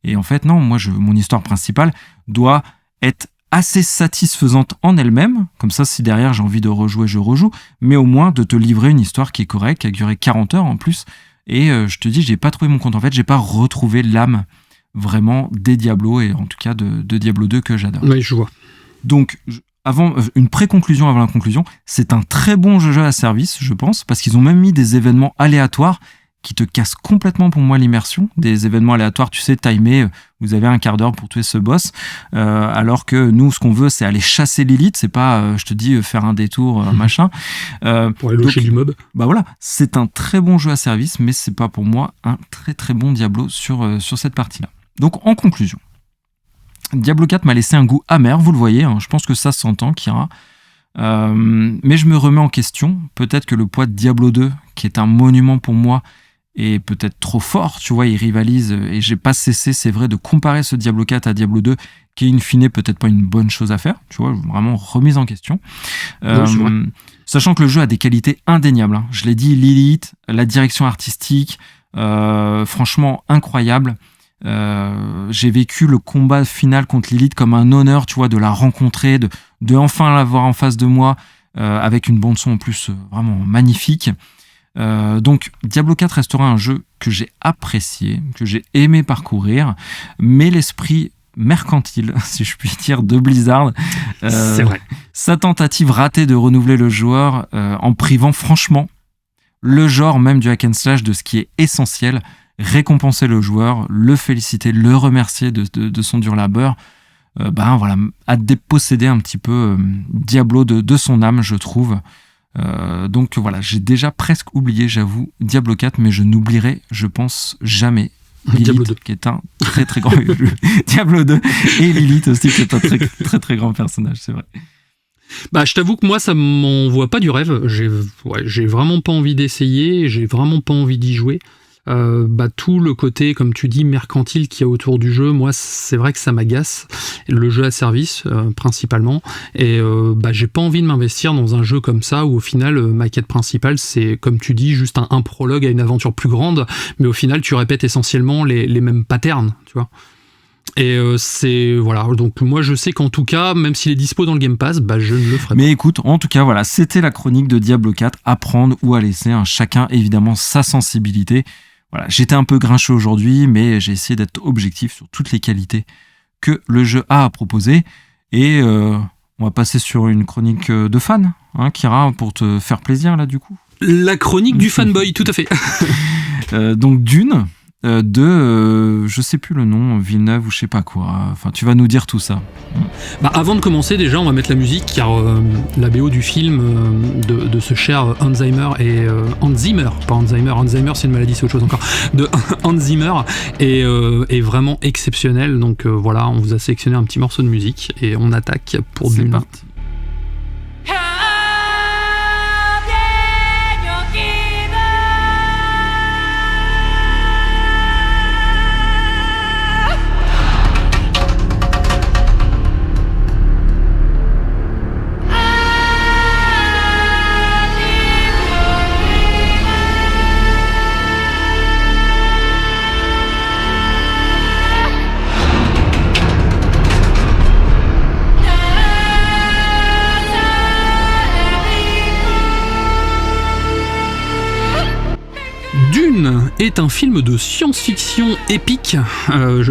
Et en fait, non, moi, mon histoire principale doit être assez satisfaisante en elle-même. Comme ça, si derrière j'ai envie de rejouer, je rejoue. Mais au moins de te livrer une histoire qui est correcte, qui a duré 40 heures en plus. Et je te dis, j'ai pas trouvé mon compte. En fait, j'ai pas retrouvé l'âme vraiment des Diablo, et en tout cas de Diablo 2 que j'adore. Oui, je vois. Donc, une pré-conclusion avant la conclusion, c'est un très bon jeu à service, je pense, parce qu'ils ont même mis des événements aléatoires qui te cassent complètement pour moi l'immersion. Des événements aléatoires, tu sais, timés, vous avez un quart d'heure pour tuer ce boss, alors que nous, ce qu'on veut, c'est aller chasser Lilith, c'est pas, je te dis, faire un détour, machin. Pour aller locher du mob. Bah voilà, c'est un très bon jeu à service, mais c'est pas pour moi un très très bon Diablo sur cette partie-là. Donc, en conclusion, Diablo 4 m'a laissé un goût amer, vous le voyez, hein, je pense que ça s'entend, Kira. Mais je me remets en question. Peut-être que le poids de Diablo 2, qui est un monument pour moi, est peut-être trop fort, tu vois, il rivalise, et j'ai pas cessé, c'est vrai, de comparer ce Diablo 4 à Diablo 2, qui in fine peut-être pas une bonne chose à faire, tu vois, vraiment remise en question. Sachant que le jeu a des qualités indéniables, hein. Je l'ai dit, Lilith, la direction artistique, franchement incroyable. J'ai vécu le combat final contre Lilith comme un honneur, tu vois, de la rencontrer, de enfin la voir en face de moi, avec une bande son en plus vraiment magnifique. Donc Diablo 4 restera un jeu que j'ai apprécié, que j'ai aimé parcourir, mais l'esprit mercantile, si je puis dire, de Blizzard, c'est vrai. Sa tentative ratée de renouveler le joueur, en privant franchement le genre même du hack and slash de ce qui est essentiel, récompenser le joueur, le féliciter, le remercier de son dur labeur, voilà, a dépossédé un petit peu Diablo de son âme, je trouve. Donc voilà, j'ai déjà presque oublié, j'avoue, Diablo 4, mais je n'oublierai, je pense, jamais Lilith, Diablo 2, qui est un très très grand Diablo 2, et Lilith aussi, qui est un très très très grand personnage, c'est vrai. Bah, je t'avoue que moi, ça m'envoie pas du rêve. J'ai vraiment pas envie d'essayer, j'ai vraiment pas envie d'y jouer. Tout le côté, comme tu dis, mercantile qu'il y a autour du jeu, moi c'est vrai que ça m'agace, le jeu à service principalement, et j'ai pas envie de m'investir dans un jeu comme ça où au final ma quête principale c'est, comme tu dis, juste un prologue à une aventure plus grande, mais au final tu répètes essentiellement les mêmes patterns, tu vois. Et c'est voilà, donc moi je sais qu'en tout cas, même s'il est dispo dans le Game Pass, je ne le ferai pas. Mais écoute, en tout cas voilà, c'était la chronique de Diablo 4, à prendre ou à laisser, hein. Chacun évidemment sa sensibilité. Voilà, j'étais un peu grincheux aujourd'hui, mais j'ai essayé d'être objectif sur toutes les qualités que le jeu a à proposer. Et on va passer sur une chronique de fan, hein, Kira, pour te faire plaisir là du coup. La chronique du fanboy, tout à fait. Donc Dune, je sais plus le nom, Villeneuve ou je sais pas quoi. Enfin, tu vas nous dire tout ça. Avant de commencer, déjà, on va mettre la musique, car la BO du film de ce cher Hans Zimmer et Hans Zimmer, pas Alzheimer, Alzheimer c'est une maladie, c'est autre chose encore, de Hans Zimmer est vraiment exceptionnelle. Donc voilà, on vous a sélectionné un petit morceau de musique et on attaque pour Dune. C'est parti. Est un film de science-fiction épique.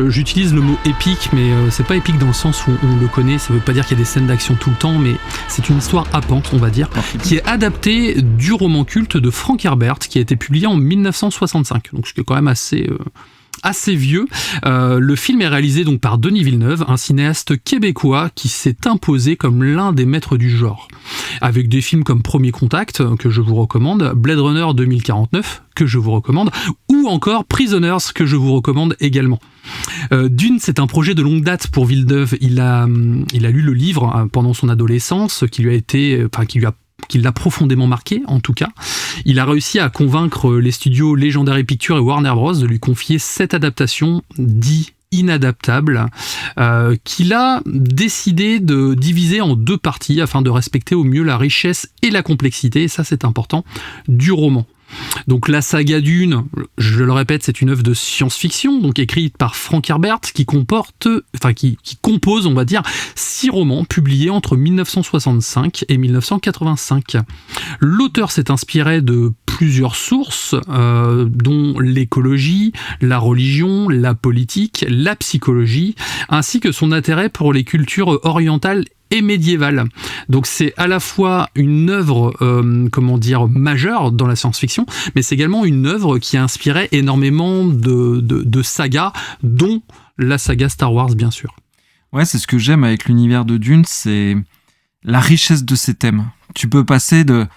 J'utilise le mot épique, mais c'est pas épique dans le sens où on le connaît. Ça veut pas dire qu'il y a des scènes d'action tout le temps, mais c'est une histoire happante, on va dire, qui est adaptée du roman culte de Frank Herbert, qui a été publié en 1965. Donc c'est quand même assez vieux. Le film est réalisé donc par Denis Villeneuve, un cinéaste québécois qui s'est imposé comme l'un des maîtres du genre, avec des films comme Premier Contact, que je vous recommande, Blade Runner 2049, que je vous recommande, ou encore Prisoners, que je vous recommande également. Dune, c'est un projet de longue date pour Villeneuve. Il a lu le livre pendant son adolescence, qui lui a l'a profondément marqué, en tout cas. Il a réussi à convaincre les studios Legendary Pictures et Warner Bros. De lui confier cette adaptation dite inadaptable, qu'il a décidé de diviser en 2 parties afin de respecter au mieux la richesse et la complexité, et ça c'est important, du roman. Donc la saga Dune, je le répète, c'est une œuvre de science-fiction, donc écrite par Frank Herbert, qui compose, on va dire, 6 romans publiés entre 1965 et 1985. L'auteur s'est inspiré de plusieurs sources, dont l'écologie, la religion, la politique, la psychologie, ainsi que son intérêt pour les cultures orientales et médiévale. Donc c'est à la fois une œuvre majeure dans la science-fiction, mais c'est également une œuvre qui a inspiré énormément de sagas, dont la saga Star Wars bien sûr. Ouais, c'est ce que j'aime avec l'univers de Dune, c'est la richesse de ses thèmes. Tu peux passer de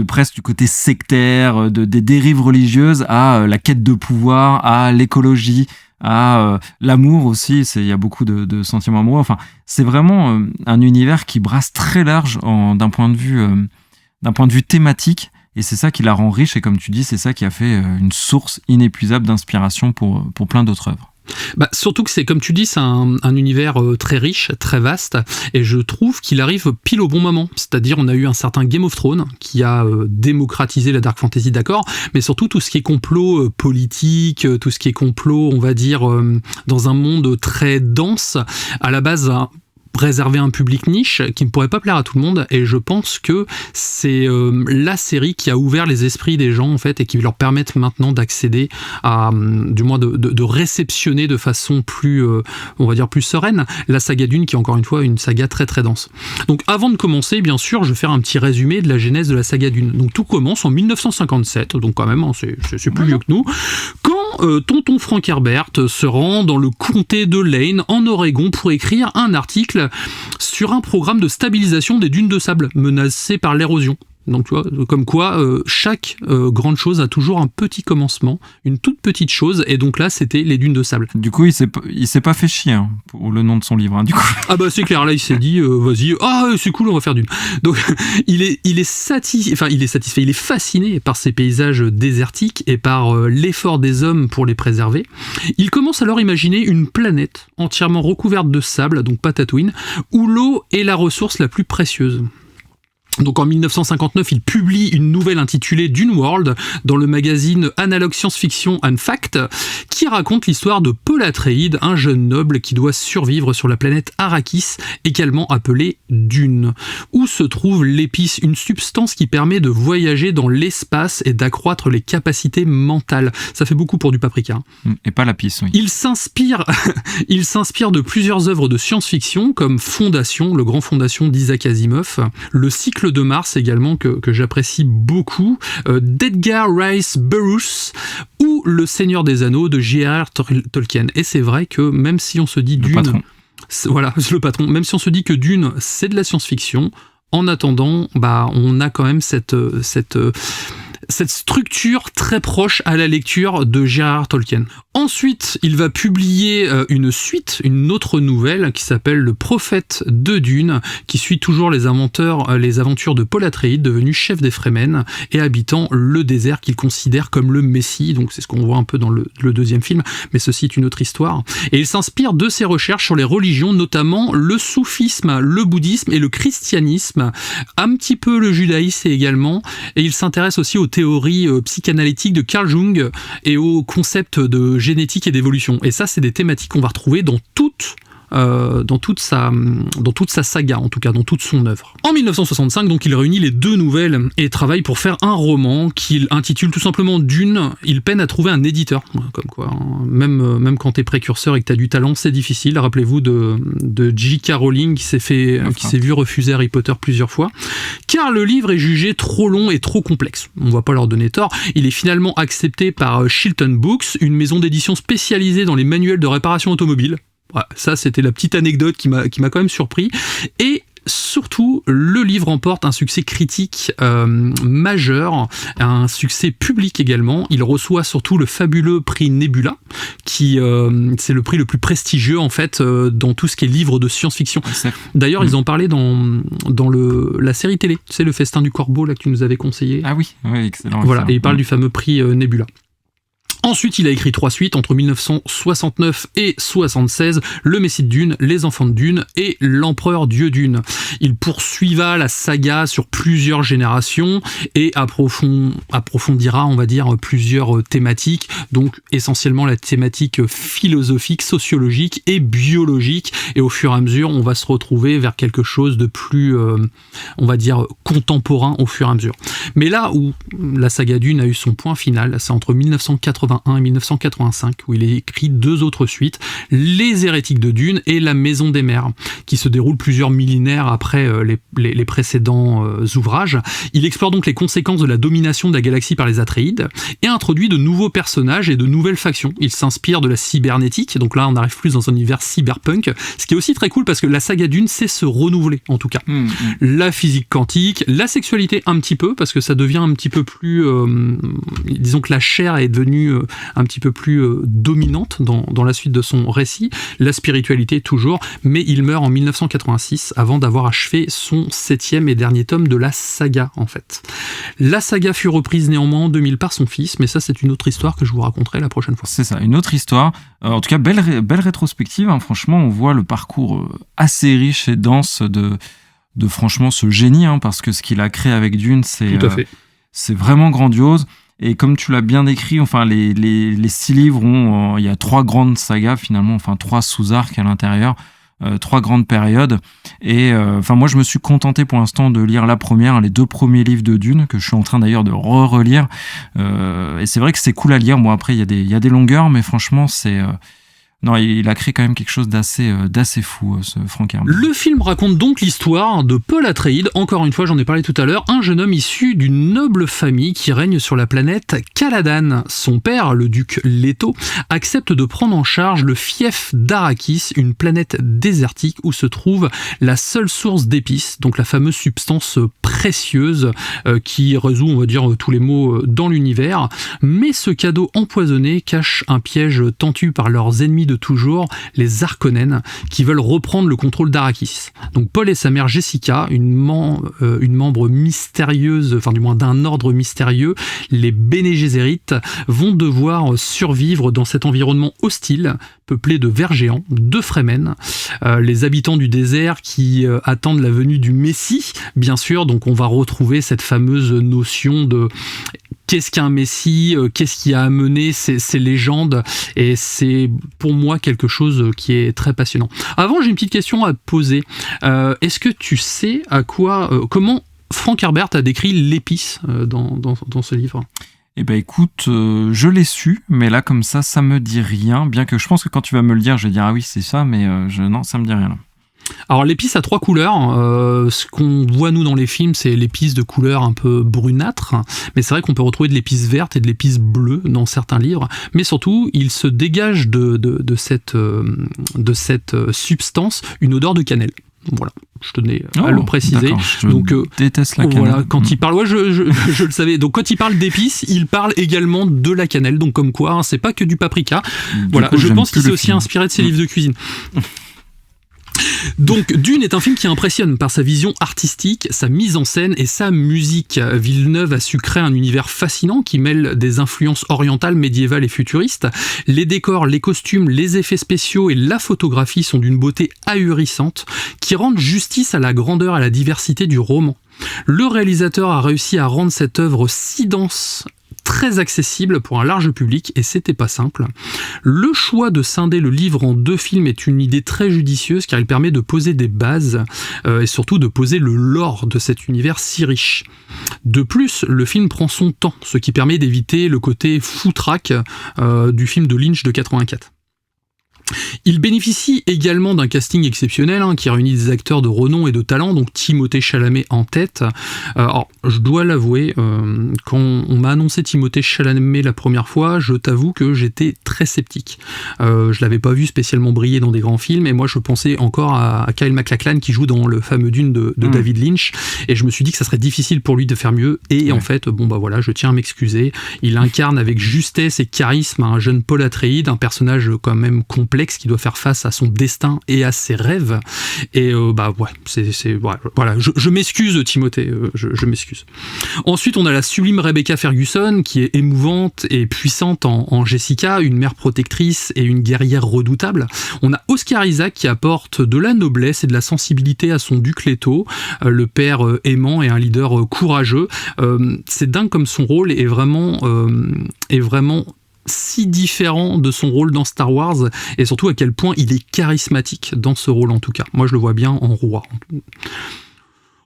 presque du côté sectaire, des dérives religieuses à la quête de pouvoir, à l'écologie, à l'amour aussi. Il y a beaucoup de sentiments amoureux. Enfin, c'est vraiment un univers qui brasse très large d'un point de vue thématique, et c'est ça qui la rend riche, et comme tu dis, c'est ça qui a fait une source inépuisable d'inspiration pour plein d'autres œuvres. Surtout que c'est, comme tu dis, c'est un univers très riche, très vaste, et je trouve qu'il arrive pile au bon moment. C'est-à-dire, on a eu un certain Game of Thrones qui a démocratisé la dark fantasy, d'accord, mais surtout tout ce qui est complot politique, tout ce qui est complot, on va dire, dans un monde très dense, à la base réservé à un public niche qui ne pourrait pas plaire à tout le monde, et je pense que c'est la série qui a ouvert les esprits des gens en fait, et qui leur permettent maintenant d'accéder à, du moins de réceptionner de façon plus on va dire plus sereine la saga Dune, qui est encore une fois une saga très très dense. Donc avant de commencer, bien sûr, je vais faire un petit résumé de la genèse de la saga Dune. Donc tout commence en 1957, donc quand même c'est plus vieux que nous, quand tonton Frank Herbert se rend dans le comté de Lane en Oregon pour écrire un article sur un programme de stabilisation des dunes de sable menacées par l'érosion. Donc tu vois, comme quoi chaque grande chose a toujours un petit commencement, une toute petite chose, et donc là c'était les dunes de sable. Du coup il s'est pas fait chier pour le nom de son livre, du coup. Ah bah c'est clair, là il s'est dit vas-y, c'est cool, on va faire Dune. Donc il est satisfait, il est fasciné par ces paysages désertiques et par l'effort des hommes pour les préserver. Il commence alors à imaginer une planète entièrement recouverte de sable, donc pas Tatooine, où l'eau est la ressource la plus précieuse. Donc en 1959, il publie une nouvelle intitulée Dune World dans le magazine Analog Science Fiction and Fact, qui raconte l'histoire de Paul Atreides, un jeune noble qui doit survivre sur la planète Arrakis, également appelée Dune, où se trouve l'épice, une substance qui permet de voyager dans l'espace et d'accroître les capacités mentales. Ça fait beaucoup pour du paprika. Et pas la pisse, oui. Il s'inspire de plusieurs œuvres de science-fiction comme Fondation, le grand Fondation d'Isaac Asimov, le cycle de Mars également que j'apprécie beaucoup, d'Edgar Rice Burroughs ou Le Seigneur des Anneaux de J.R.R. Tolkien. Et c'est vrai que même si on se dit Dune, voilà, le patron, même si on se dit que Dune c'est de la science-fiction, en attendant, on a quand même cette structure très proche à la lecture de J.R.R. Tolkien. Ensuite, il va publier une autre nouvelle qui s'appelle Le Prophète de Dune, qui suit toujours les aventures de Paul Atreides, devenu chef des Fremen et habitant le désert qu'il considère comme le Messie. Donc c'est ce qu'on voit un peu dans le deuxième film, mais ceci est une autre histoire. Et il s'inspire de ses recherches sur les religions, notamment le soufisme, le bouddhisme et le christianisme, un petit peu le judaïsme également, et il s'intéresse aussi aux théories psychanalytiques de Carl Jung et au concept de génétique et d'évolution. Et ça, c'est des thématiques qu'on va retrouver dans toute sa saga, en tout cas dans toute son œuvre. En 1965, donc, il réunit les 2 nouvelles et travaille pour faire un roman qu'il intitule tout simplement Dune. Il peine à trouver un éditeur, comme quoi, hein, même quand t'es précurseur et que t'as du talent, c'est difficile. Rappelez-vous de J.K. Rowling qui s'est vu refuser Harry Potter plusieurs fois, car le livre est jugé trop long et trop complexe. On va pas leur donner tort. Il est finalement accepté par Chilton Books, une maison d'édition spécialisée dans les manuels de réparation automobile. Ouais, ça, c'était la petite anecdote qui m'a quand même surpris. Et surtout, le livre remporte un succès critique majeur, un succès public également. Il reçoit surtout le fabuleux prix Nebula, qui c'est le prix le plus prestigieux en fait dans tout ce qui est livre de science-fiction. D'ailleurs, ils en parlaient dans la série télé, tu sais, le Festin du Corbeau là que tu nous avais conseillé. Ah oui, excellent. Voilà, et il parle du fameux prix Nebula. Ensuite, il a écrit 3 suites entre 1969 et 76, Le Messie de Dune, Les Enfants de Dune et L'Empereur Dieu Dune. Il poursuivra la saga sur plusieurs générations et approfondira, on va dire, plusieurs thématiques, donc essentiellement la thématique philosophique, sociologique et biologique. Et au fur et à mesure, on va se retrouver vers quelque chose de plus, on va dire, contemporain au fur et à mesure. Mais là où la saga Dune a eu son point final, c'est entre 1981 et 1985, où il a écrit 2 autres suites, Les Hérétiques de Dune et La Maison des Mers, qui se déroulent plusieurs millénaires après les précédents ouvrages. Il explore donc les conséquences de la domination de la galaxie par les Atréides et introduit de nouveaux personnages et de nouvelles factions. Il s'inspire de la cybernétique, donc là on arrive plus dans un univers cyberpunk, ce qui est aussi très cool parce que la saga Dune sait se renouveler en tout cas. La physique quantique, la sexualité un petit peu, parce que ça devient un petit peu plus... disons que la chair est devenue un petit peu plus dominante dans la suite de son récit, la spiritualité toujours, mais il meurt en 1986 avant d'avoir achevé son 7e et dernier tome de la saga en fait. La saga fut reprise néanmoins en 2000 par son fils, mais ça c'est une autre histoire que je vous raconterai la prochaine fois. C'est ça, une autre histoire. En tout cas, belle rétrospective, hein. Franchement, on voit le parcours assez riche et dense de franchement ce génie, hein, parce que ce qu'il a créé avec Dune, c'est vraiment grandiose. Et comme tu l'as bien décrit, enfin les 6 livres il y a 3 grandes sagas finalement, enfin 3 sous-arcs à l'intérieur, 3 grandes périodes. Et enfin moi je me suis contenté pour l'instant de lire la première, les 2 premiers livres de Dune que je suis en train d'ailleurs de relire. Et c'est vrai que c'est cool à lire. Bon après il y a des longueurs, mais franchement c'est non, il a créé quand même quelque chose d'assez fou, ce Frank Herbert. Le film raconte donc l'histoire de Paul Atreides, encore une fois, j'en ai parlé tout à l'heure, un jeune homme issu d'une noble famille qui règne sur la planète Caladan. Son père, le duc Leto, accepte de prendre en charge le fief d'Arrakis, une planète désertique où se trouve la seule source d'épices, donc la fameuse substance précieuse qui résout, on va dire, tous les maux dans l'univers. Mais ce cadeau empoisonné cache un piège tendu par leurs ennemis de toujours, les Harkonnen, qui veulent reprendre le contrôle d'Arrakis. Donc Paul et sa mère Jessica, une membre mystérieuse, enfin du moins d'un ordre mystérieux, les Bene Gesserit, vont devoir survivre dans cet environnement hostile, peuplé de vers géants, de Fremen, les habitants du désert qui attendent la venue du Messie, bien sûr. Donc on va retrouver cette fameuse notion de qu'est-ce qu'un Messie, qu'est-ce qui a amené ces légendes, et c'est pour moi quelque chose qui est très passionnant. Avant, j'ai une petite question à te poser. Est-ce que tu sais comment Frank Herbert a décrit l'épice dans ce livre ? Eh ben écoute, je l'ai su, mais là comme ça me dit rien, bien que je pense que quand tu vas me le dire, je vais dire ah oui c'est ça, mais non, ça me dit rien là. Alors l'épice a 3 couleurs, ce qu'on voit nous dans les films c'est l'épice de couleur un peu brunâtre, mais c'est vrai qu'on peut retrouver de l'épice verte et de l'épice bleue dans certains livres, mais surtout il se dégage de cette substance une odeur de cannelle. Voilà, je tenais à le préciser. Donc déteste la cannelle. Voilà, quand il parle, je le savais. Donc quand il parle d'épices, il parle également de la cannelle. Donc comme quoi, hein, c'est pas que du paprika. Voilà, je pense qu'il s'est aussi inspiré de ses livres de cuisine. Donc Dune est un film qui impressionne par sa vision artistique, sa mise en scène et sa musique. Villeneuve a su créer un univers fascinant qui mêle des influences orientales, médiévales et futuristes. Les décors, les costumes, les effets spéciaux et la photographie sont d'une beauté ahurissante qui rendent justice à la grandeur et à la diversité du roman. Le réalisateur a réussi à rendre cette œuvre si dense, très accessible pour un large public, et c'était pas simple. Le choix de scinder le livre en 2 films est une idée très judicieuse car il permet de poser des bases et surtout de poser le lore de cet univers si riche. De plus, le film prend son temps, ce qui permet d'éviter le côté foutraque du film de Lynch de 84. Il bénéficie également d'un casting exceptionnel qui réunit des acteurs de renom et de talent, donc Timothée Chalamet en tête. Alors, je dois l'avouer, quand on m'a annoncé Timothée Chalamet la première fois, je t'avoue que j'étais très sceptique. Je l'avais pas vu spécialement briller dans des grands films, et moi je pensais encore à Kyle MacLachlan qui joue dans le fameux Dune de David Lynch, et je me suis dit que ça serait difficile pour lui de faire mieux, et en fait, voilà, je tiens à m'excuser. Il incarne avec justesse et charisme un jeune Paul Atreides, un personnage quand même complexe qui doit faire face à son destin et à ses rêves. Et voilà, je m'excuse Timothée, je m'excuse. Ensuite, on a la sublime Rebecca Ferguson qui est émouvante et puissante en Jessica, une mère protectrice et une guerrière redoutable. On a Oscar Isaac qui apporte de la noblesse et de la sensibilité à son duc Leto, le père aimant et un leader courageux. C'est dingue comme son rôle est vraiment si différent de son rôle dans Star Wars, et surtout à quel point il est charismatique dans ce rôle en tout cas. Moi je le vois bien en roi.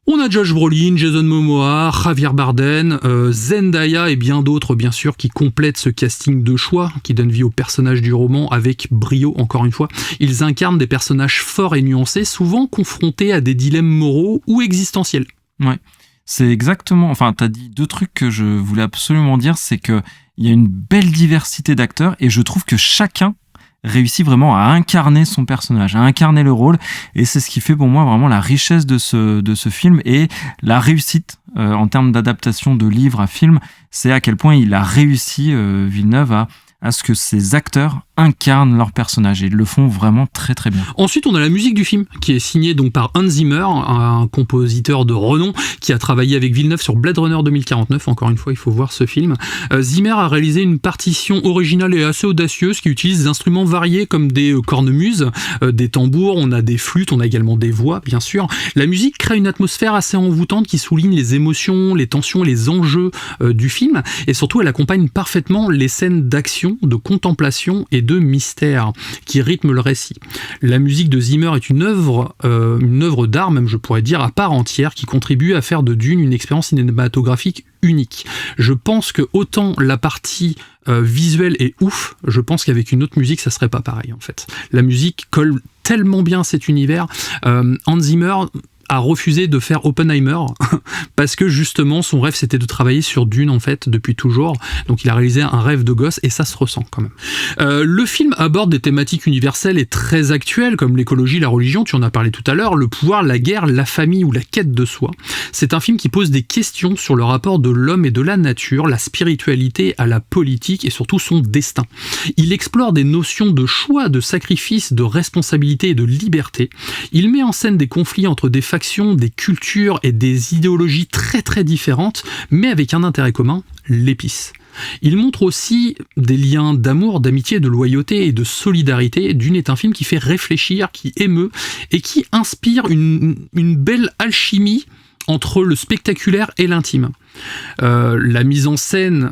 On a Josh Brolin, Jason Momoa, Javier Bardem, Zendaya et bien d'autres bien sûr qui complètent ce casting de choix, qui donne vie aux personnages du roman avec brio encore une fois. Ils incarnent des personnages forts et nuancés, souvent confrontés à des dilemmes moraux ou existentiels. Ouais, c'est exactement... Enfin, t'as dit deux trucs que je voulais absolument dire, c'est que il y a une belle diversité d'acteurs et je trouve que chacun réussit vraiment à incarner son personnage, à incarner le rôle, et c'est ce qui fait pour moi vraiment la richesse de ce film et la réussite en termes d'adaptation de livre à film, c'est à quel point il a réussi, Villeneuve, à ce que ses acteurs incarnent leur personnage et ils le font vraiment très très bien. Ensuite, on a la musique du film qui est signée donc par Hans Zimmer, un compositeur de renom qui a travaillé avec Villeneuve sur Blade Runner 2049. Encore une fois, il faut voir ce film. Zimmer a réalisé une partition originale et assez audacieuse qui utilise des instruments variés comme des cornemuses, des tambours, on a des flûtes, on a également des voix, bien sûr. La musique crée une atmosphère assez envoûtante qui souligne les émotions, les tensions, les enjeux du film, et surtout elle accompagne parfaitement les scènes d'action, de contemplation et de mystère qui rythment le récit. La musique de Zimmer est une œuvre d'art, même je pourrais dire, à part entière, qui contribue à faire de Dune une expérience cinématographique unique. Je pense que autant la partie visuelle est ouf, je pense qu'avec une autre musique ça serait pas pareil en fait. La musique colle tellement bien à cet univers. Hans Zimmer a refusé de faire Oppenheimer parce que justement son rêve c'était de travailler sur Dune en fait depuis toujours, donc il a réalisé un rêve de gosse et ça se ressent quand même. Le film aborde des thématiques universelles et très actuelles comme l'écologie, la religion, tu en as parlé tout à l'heure, le pouvoir, la guerre, la famille ou la quête de soi. C'est un film qui pose des questions sur le rapport de l'homme et de la nature, la spiritualité à la politique et surtout son destin. Il explore des notions de choix, de sacrifice, de responsabilité et de liberté. Il met en scène des conflits entre des factions, des cultures et des idéologies très très différentes, mais avec un intérêt commun, l'épice. Il montre aussi des liens d'amour, d'amitié, de loyauté et de solidarité. Dune est un film qui fait réfléchir, qui émeut et qui inspire une belle alchimie entre le spectaculaire et l'intime. La mise en scène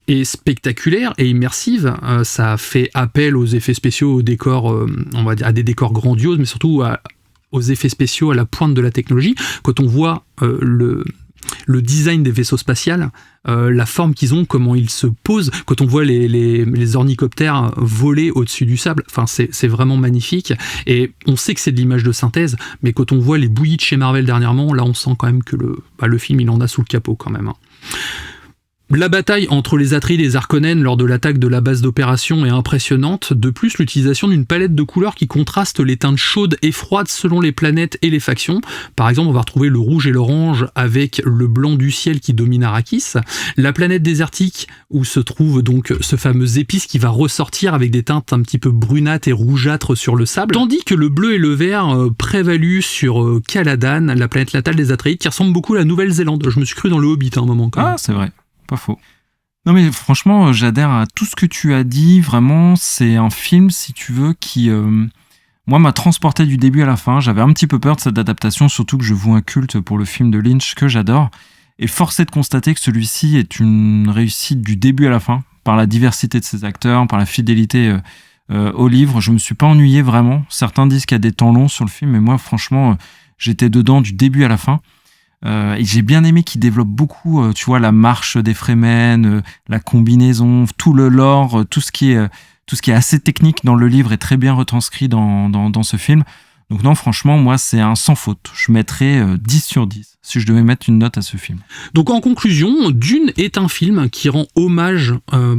est spectaculaire et immersive, ça fait appel aux effets spéciaux, aux décors, on va dire à des décors grandioses, mais surtout aux effets spéciaux à la pointe de la technologie. Quand on voit le design des vaisseaux spatials, la forme qu'ils ont, comment ils se posent, quand on voit les ornicoptères voler au-dessus du sable, enfin c'est vraiment magnifique. Et on sait que c'est de l'image de synthèse, mais quand on voit les bouillies de chez Marvel dernièrement, là on sent quand même que le film il en a sous le capot quand même. La bataille entre les Atreides et les Harkonnen lors de l'attaque de la base d'opération est impressionnante. De plus, l'utilisation d'une palette de couleurs qui contraste les teintes chaudes et froides selon les planètes et les factions. Par exemple, on va retrouver le rouge et l'orange avec le blanc du ciel qui domine Arrakis. La planète désertique où se trouve donc ce fameux épice qui va ressortir avec des teintes un petit peu brunâtres et rougeâtres sur le sable. Tandis que le bleu et le vert prévaluent sur Caladan, la planète natale des Atreides, qui ressemble beaucoup à la Nouvelle-Zélande. Je me suis cru dans le Hobbit à un moment quand même. Ah, c'est vrai. Pas faux. Non mais franchement, j'adhère à tout ce que tu as dit. Vraiment, c'est un film, si tu veux, qui, moi, m'a transporté du début à la fin. J'avais un petit peu peur de cette adaptation, surtout que je voue un culte pour le film de Lynch que j'adore. Et force est de constater que celui-ci est une réussite du début à la fin, par la diversité de ses acteurs, par la fidélité au livre. Je me suis pas ennuyé vraiment. Certains disent qu'il y a des temps longs sur le film, mais moi, franchement, j'étais dedans du début à la fin. Et j'ai bien aimé qu'il développe beaucoup, tu vois, la marche des Fremen, la combinaison, tout le lore, tout ce qui est tout ce qui est assez technique dans le livre est très bien retranscrit dans ce film. Donc non, franchement, moi, c'est un sans faute. Je mettrais 10 sur 10 si je devais mettre une note à ce film. Donc en conclusion, Dune est un film qui rend hommage,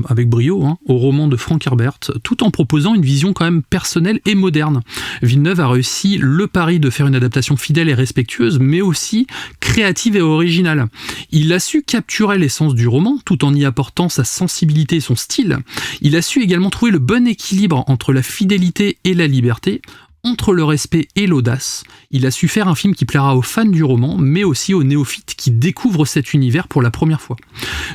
avec brio, au roman de Frank Herbert, tout en proposant une vision quand même personnelle et moderne. Villeneuve a réussi le pari de faire une adaptation fidèle et respectueuse, mais aussi créative et originale. Il a su capturer l'essence du roman, tout en y apportant sa sensibilité et son style. Il a su également trouver le bon équilibre entre la fidélité et la liberté, entre le respect et l'audace. Il a su faire un film qui plaira aux fans du roman, mais aussi aux néophytes qui découvrent cet univers pour la première fois.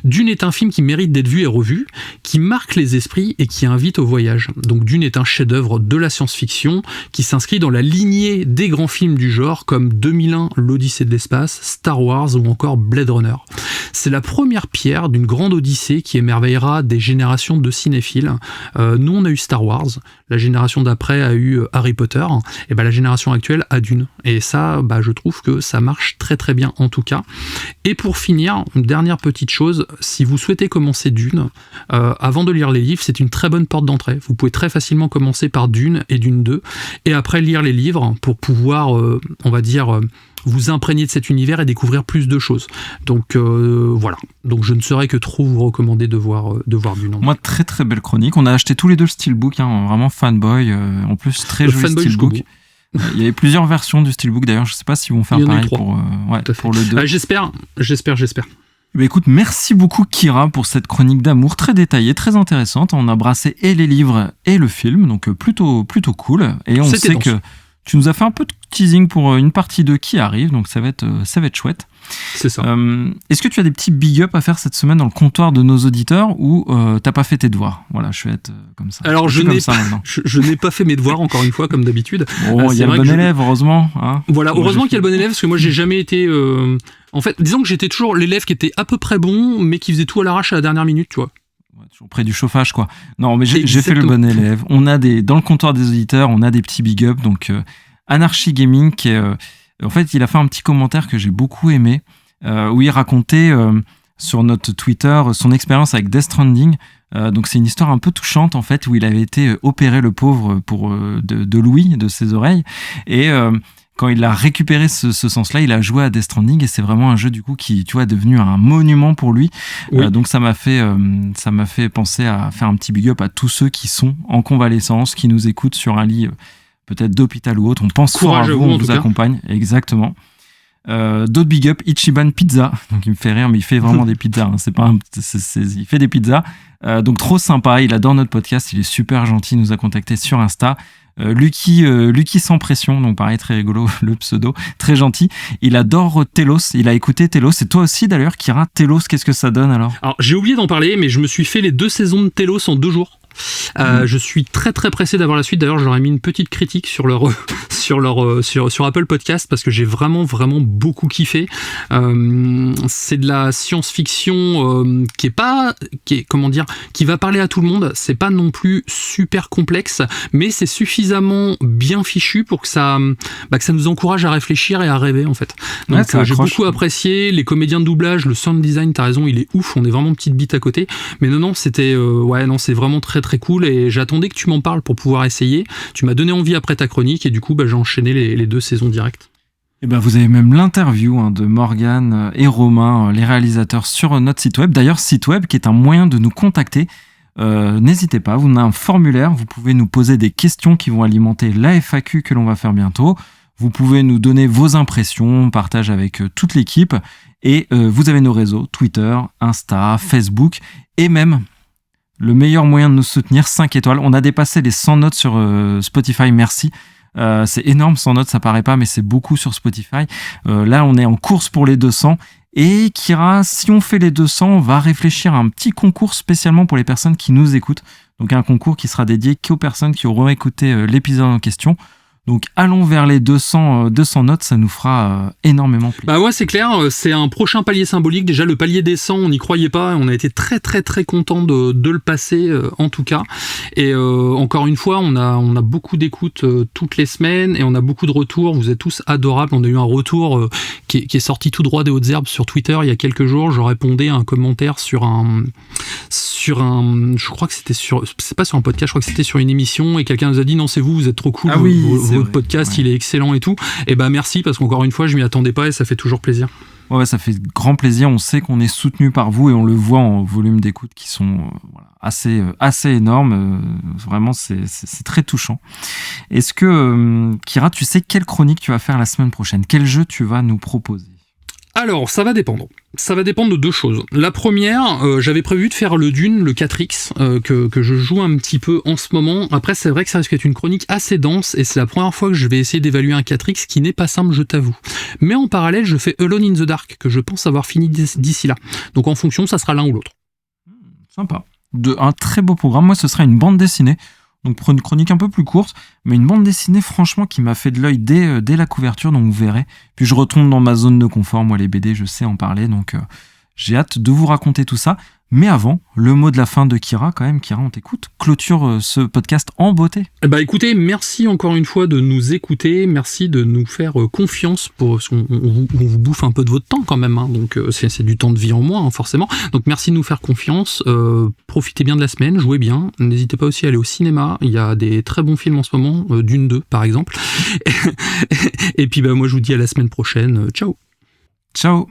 Dune est un film qui mérite d'être vu et revu, qui marque les esprits et qui invite au voyage. Donc Dune est un chef-d'œuvre de la science-fiction qui s'inscrit dans la lignée des grands films du genre comme 2001, l'Odyssée de l'espace, Star Wars ou encore Blade Runner. C'est la première pierre d'une grande odyssée qui émerveillera des générations de cinéphiles. Nous, on a eu Star Wars, la génération d'après a eu Harry Potter, et la génération actuelle a Dune. Et ça, je trouve que ça marche très très bien en tout cas. Et pour finir, une dernière petite chose, si vous souhaitez commencer Dune, avant de lire les livres, c'est une très bonne porte d'entrée. Vous pouvez très facilement commencer par Dune et Dune 2, et après lire les livres pour pouvoir, on va dire, vous imprégner de cet univers et découvrir plus de choses. Donc voilà. Donc je ne saurais que trop vous recommander de voir Dune. Moi, très très belle chronique. On a acheté tous les deux le steelbook, vraiment fanboy. En plus, très joli steelbook. Il y avait plusieurs versions du steelbook d'ailleurs. Je ne sais pas s'ils vont faire pareil pour le 2. J'espère. Écoute, merci beaucoup Kira pour cette chronique d'amour très détaillée, très intéressante. On a brassé et les livres et le film, donc plutôt cool. Et on sait que tu nous as fait un peu de teasing pour une partie 2 qui arrive, donc ça va être chouette. C'est ça. Est-ce que tu as des petits big up à faire cette semaine dans le comptoir de nos auditeurs ou t'as pas fait tes devoirs? Voilà, je vais être comme ça. Alors je n'ai pas fait mes devoirs encore une fois comme d'habitude. Bon, il y a le bon élève, heureusement. Hein. Voilà, heureusement qu'il y a le bon élève parce que moi j'ai jamais été. En fait, disons que j'étais toujours l'élève qui était à peu près bon, mais qui faisait tout à l'arrache à la dernière minute, tu vois. Toujours près du chauffage, quoi. Non, mais j'ai fait le bon élève. On a dans le comptoir des auditeurs, on a des petits big up. Donc Anarchy Gaming, qui est, en fait, il a fait un petit commentaire que j'ai beaucoup aimé, où il racontait sur notre Twitter son expérience avec Death Stranding. Donc c'est une histoire un peu touchante en fait, où il avait été opéré le pauvre pour de l'ouïe de ses oreilles, et quand il a récupéré ce sens-là, il a joué à Death Stranding, et c'est vraiment un jeu du coup qui, tu vois, est devenu un monument pour lui. Oui. Donc ça m'a fait penser à faire un petit big up à tous ceux qui sont en convalescence, qui nous écoutent sur un lit peut-être d'hôpital ou autre. On pense fort à vous, on vous accompagne. Exactement. D'autres big up, Ichiban Pizza. Donc il me fait rire, mais il fait vraiment des pizzas. Hein. Il fait des pizzas. Donc trop sympa. Il adore notre podcast. Il est super gentil. Il nous a contacté sur Insta. Lucky sans pression, donc pareil, très rigolo le pseudo, très gentil. Il adore Telos, il a écouté Telos, et toi aussi d'ailleurs Kira, Telos, qu'est-ce que ça donne alors j'ai oublié d'en parler, mais je me suis fait les 2 saisons de Telos en 2 jours. Je suis très très pressé d'avoir la suite. D'ailleurs, j'aurais mis une petite critique sur Apple Podcast parce que j'ai vraiment beaucoup kiffé. C'est de la science-fiction qui va parler à tout le monde. C'est pas non plus super complexe, mais c'est suffisamment bien fichu pour que ça nous encourage à réfléchir et à rêver en fait. Donc j'ai beaucoup apprécié les comédiens de doublage, le sound design. T'as raison, il est ouf. On est vraiment petite bite à côté. Mais non, c'était c'est vraiment très très cool, et j'attendais que tu m'en parles pour pouvoir essayer. Tu m'as donné envie après ta chronique, et du coup j'ai enchaîné les 2 saisons directes. Et vous avez même l'interview de Morgane et Romain, les réalisateurs, sur notre site web. D'ailleurs, site web qui est un moyen de nous contacter. N'hésitez pas, vous avez un formulaire, vous pouvez nous poser des questions qui vont alimenter la FAQ que l'on va faire bientôt. Vous pouvez nous donner vos impressions, partage avec toute l'équipe, et vous avez nos réseaux, Twitter, Insta, Facebook, et même le meilleur moyen de nous soutenir, 5 étoiles. On a dépassé les 100 notes sur Spotify, merci. C'est énorme, 100 notes, ça paraît pas, mais c'est beaucoup sur Spotify. Là, on est en course pour les 200. Et Kira, si on fait les 200, on va réfléchir à un petit concours spécialement pour les personnes qui nous écoutent. Donc un concours qui sera dédié qu'aux personnes qui auront écouté l'épisode en question. Donc allons vers les 200 notes, ça nous fera énormément plaisir. Ouais, c'est clair, c'est un prochain palier symbolique. Déjà le palier des 100, on n'y croyait pas, on a été très très très content de le passer en tout cas. Et encore une fois, on a beaucoup d'écoutes toutes les semaines, et on a beaucoup de retours. Vous êtes tous adorables. On a eu un retour qui est sorti tout droit des Hautes-Herbes sur Twitter il y a quelques jours. Je répondais à un commentaire sur je crois que c'est pas sur un podcast, je crois que c'était sur une émission et quelqu'un nous a dit non, c'est vous êtes trop cool, votre podcast il est excellent et tout. Et merci parce qu'encore une fois je m'y attendais pas et ça fait toujours plaisir. Ouais, ça fait grand plaisir. On sait qu'on est soutenu par vous et on le voit en volume d'écoute qui sont assez énormes. Vraiment, c'est très touchant. Est-ce que, Kira, tu sais quelle chronique tu vas faire la semaine prochaine? Quel jeu tu vas nous proposer? Alors, ça va dépendre. Ça va dépendre de deux choses. La première, j'avais prévu de faire le Dune, le 4X, que je joue un petit peu en ce moment. Après, c'est vrai que ça risque d'être une chronique assez dense, et c'est la première fois que je vais essayer d'évaluer un 4X qui n'est pas simple, je t'avoue. Mais en parallèle, je fais Alone in the Dark, que je pense avoir fini d'ici là. Donc en fonction, ça sera l'un ou l'autre. Sympa. Un très beau programme. Moi, ce sera une bande dessinée. Donc pour une chronique un peu plus courte, mais une bande dessinée franchement qui m'a fait de l'œil dès la couverture, donc vous verrez. Puis je retombe dans ma zone de confort, moi les BD je sais en parler, donc j'ai hâte de vous raconter tout ça. Mais avant, le mot de la fin de Kira quand même. Kira, on t'écoute. Clôture ce podcast en beauté. Écoutez, merci encore une fois de nous écouter, merci de nous faire confiance on vous bouffe un peu de votre temps quand même, hein, donc c'est du temps de vie en moins hein, forcément. Donc merci de nous faire confiance, profitez bien de la semaine, jouez bien, n'hésitez pas aussi à aller au cinéma, il y a des très bons films en ce moment, Dune 2 par exemple. Et puis moi je vous dis à la semaine prochaine, ciao. Ciao.